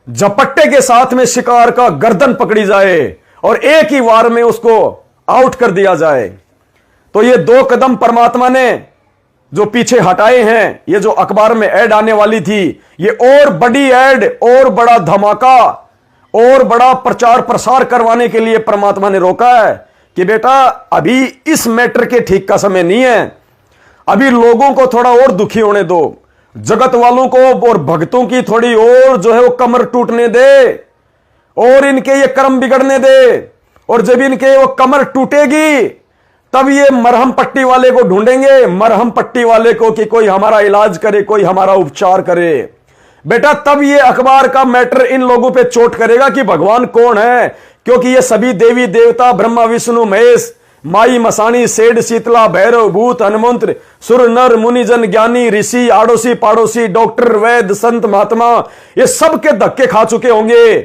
झपट्टे के साथ में शिकार का गर्दन पकड़ी जाए और एक ही वार में उसको आउट कर दिया जाए। तो ये 2 कदम परमात्मा ने जो पीछे हटाए हैं, ये जो अखबार में ऐड आने वाली थी, ये और बड़ी ऐड, और बड़ा धमाका, और बड़ा प्रचार प्रसार करवाने के लिए परमात्मा ने रोका है कि बेटा अभी इस मैटर के ठीक का समय नहीं है, अभी लोगों को थोड़ा और दुखी होने दो, जगत वालों को और भक्तों की थोड़ी और जो है वो कमर टूटने दे, और इनके ये कर्म बिगड़ने दे। और जब इनके वो कमर टूटेगी तब ये मरहम पट्टी वाले को ढूंढेंगे, मरहम पट्टी वाले को, कि कोई हमारा इलाज करे, कोई हमारा उपचार करे। बेटा तब ये अखबार का मैटर इन लोगों पे चोट करेगा कि भगवान कौन है, क्योंकि ये सभी देवी देवता ब्रह्मा विष्णु महेश, माई मसाणी सेठ शीतला भैरव भूत हनुमंत्र सुर नर मुनिजन ज्ञानी ऋषि आड़ोसी पाड़ोसी डॉक्टर वैद्य संत महात्मा, ये सब के धक्के खा चुके होंगे।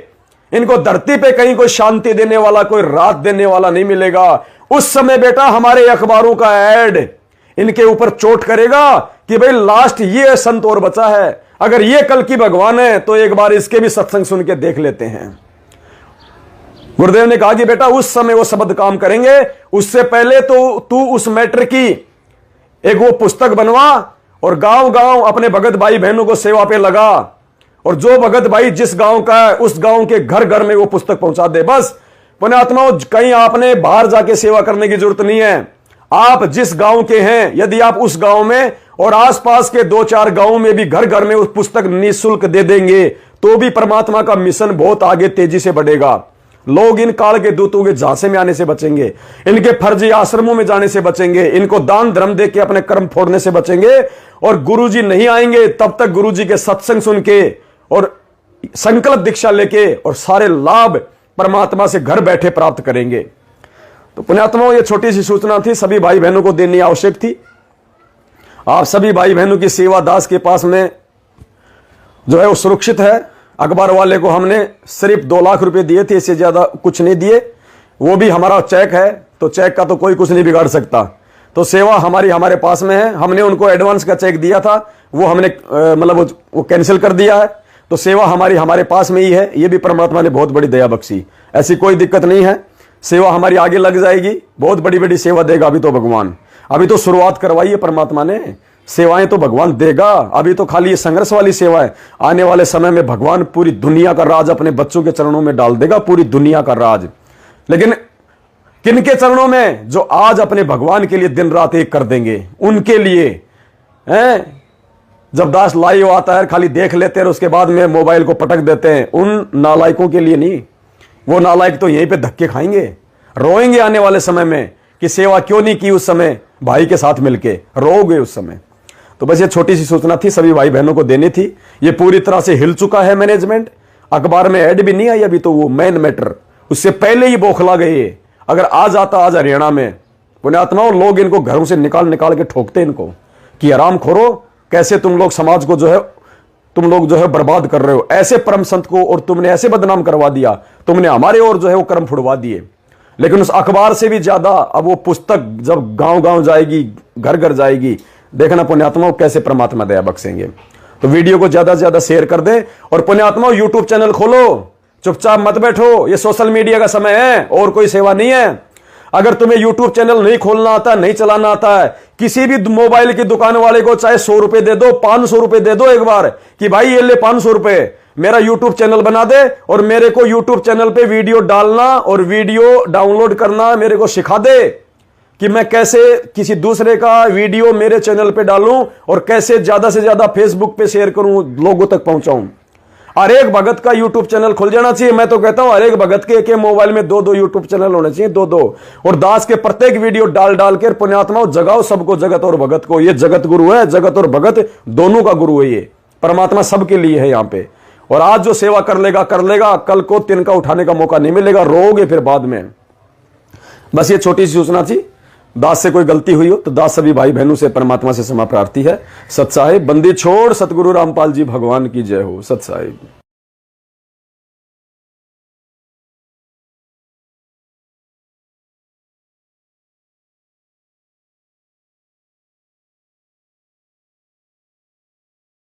इनको धरती पे कहीं कोई शांति देने वाला, कोई राहत देने वाला नहीं मिलेगा। उस समय बेटा हमारे अखबारों का ऐड इनके ऊपर चोट करेगा कि भाई लास्ट ये संत और बचा है, अगर ये कल की भगवान है तो एक बार इसके भी सत्संग सुन के देख लेते हैं। गुरुदेव ने कहा कि बेटा उस समय वो शब्द काम करेंगे, उससे पहले तो तू उस मैटर की एक वो पुस्तक बनवा और गांव गांव अपने भगत भाई बहनों को सेवा पे लगा, और जो भगत भाई जिस गांव का है उस गांव के घर घर में वो पुस्तक पहुंचा दे। बस पुण्यात्माओं, कहीं आपने बाहर जाके सेवा करने की जरूरत नहीं है। आप जिस गांव के हैं, यदि आप उस गांव में और आसपास के 2-4 गांवों में भी घर घर में उस पुस्तक निःशुल्क दे देंगे तो भी परमात्मा का मिशन बहुत आगे तेजी से बढ़ेगा। लोग इन काल के दूतों के झांसे में आने से बचेंगे, इनके फर्जी आश्रमों में जाने से बचेंगे, इनको दान धर्म दे के अपने कर्म फोड़ने से बचेंगे, और गुरुजी नहीं आएंगे तब तक गुरुजी के सत्संग सुन के और संकल्प दीक्षा लेके और सारे लाभ परमात्मा से घर बैठे प्राप्त करेंगे। तो पुण्यात्माओं, ये छोटी सी सूचना थी, सभी भाई बहनों को देनी आवश्यक थी। आप सभी भाई बहनों की सेवा दास के पास में जो है वो सुरक्षित है। अखबार वाले को हमने सिर्फ 2 लाख रुपए दिए थे, इससे ज्यादा कुछ नहीं दिए। वो भी हमारा चेक है, तो चेक का तो कोई कुछ नहीं बिगाड़ सकता। तो सेवा हमारे पास में है। हमने उनको एडवांस का चेक दिया था, वो हमने मतलब वो कैंसिल कर दिया है। तो सेवा हमारे पास में ही है। ये भी परमात्मा ने बहुत बड़ी दया बख्शी, ऐसी कोई दिक्कत नहीं है। सेवा हमारी आगे लग जाएगी, बहुत बड़ी बड़ी सेवा देगा अभी तो भगवान। अभी तो शुरुआत करवाई है परमात्मा ने, सेवाएं तो भगवान देगा। अभी तो खाली ये संघर्ष वाली सेवा है। आने वाले समय में भगवान पूरी दुनिया का राज अपने बच्चों के चरणों में डाल देगा, पूरी दुनिया का राज। लेकिन किनके चरणों में? जो आज अपने भगवान के लिए दिन रात एक कर देंगे, उनके लिए हैं। जब दास लाइव आता है खाली देख लेते हैं और उसके बाद में मोबाइल को पटक देते हैं, उन नालायकों के लिए नहीं। वो नालायक तो यहीं पे धक्के खाएंगे, रोएंगे आने वाले समय में कि सेवा क्यों नहीं की उस समय भाई के साथ मिलके, रोओगे उस समय। तो बस ये छोटी सी सूचना थी, सभी भाई बहनों को देनी थी। ये पूरी तरह से हिल चुका है मैनेजमेंट। अखबार में ऐड भी नहीं आई अभी, तो वो मेन मैटर उससे पहले ही बौखला गए। अगर आ जाता आज हरियाणा में, पुण्यात्माओं, लोग इनको घरों से निकाल निकाल के ठोकते इनको कि आराम खोरो, कैसे तुम लोग समाज को जो है बर्बाद कर रहे हो। ऐसे परम संत को और तुमने ऐसे बदनाम करवा दिया, तुमने हमारे और जो है वो कर्म फुड़वा दिए। लेकिन उस अखबार से भी ज्यादा अब वो पुस्तक जब गांव गांव जाएगी, घर घर जाएगी, देखना पुण्यात्माओं कैसे परमात्मा दया बख्शेंगे। तो वीडियो को ज्यादा से ज्यादा शेयर कर दें, और पुण्यात्माओं यूट्यूब चैनल खोलो, चुपचाप मत बैठो। ये सोशल मीडिया का समय है और कोई सेवा नहीं है। अगर तुम्हें यूट्यूब चैनल नहीं खोलना आता, नहीं चलाना आता है, किसी भी मोबाइल की दुकान वाले को चाहे 100 रुपए दे दो, 500 रुपए दे दो एक बार, कि भाई ये ले 500 रुपए, मेरा यूट्यूब चैनल बना दे और मेरे को यूट्यूब चैनल पे वीडियो डालना और वीडियो डाउनलोड करना मेरे को सिखा दे, कि मैं कैसे किसी दूसरे का वीडियो मेरे चैनल पे डालूं और कैसे ज्यादा से ज्यादा फेसबुक पे शेयर करूं, लोगों तक पहुंचाऊं। हर एक भगत का यूट्यूब चैनल खुल जाना चाहिए। मैं तो कहता हूं हर एक भगत के मोबाइल में 2-2 यूट्यूब चैनल होने चाहिए, 2-2, और दास के प्रत्येक वीडियो डाल डाल कर पुण्यात्माओं जगाओ सबको, जगत और भगत को। ये जगत गुरु है, जगत और भगत दोनों का गुरु है। ये परमात्मा सबके लिए है यहाँ पे। और आज जो सेवा कर लेगा, कल को तिनका उठाने का मौका नहीं मिलेगा, रोओगे फिर बाद में। बस ये छोटी सी सूचना थी। दास से कोई गलती हुई हो तो दास सभी भाई बहनों से परमात्मा से क्षमा प्रार्थी है। सत साहिब, बंदी छोड़, सतगुरु रामपाल जी भगवान की जय हो। सत साहिब।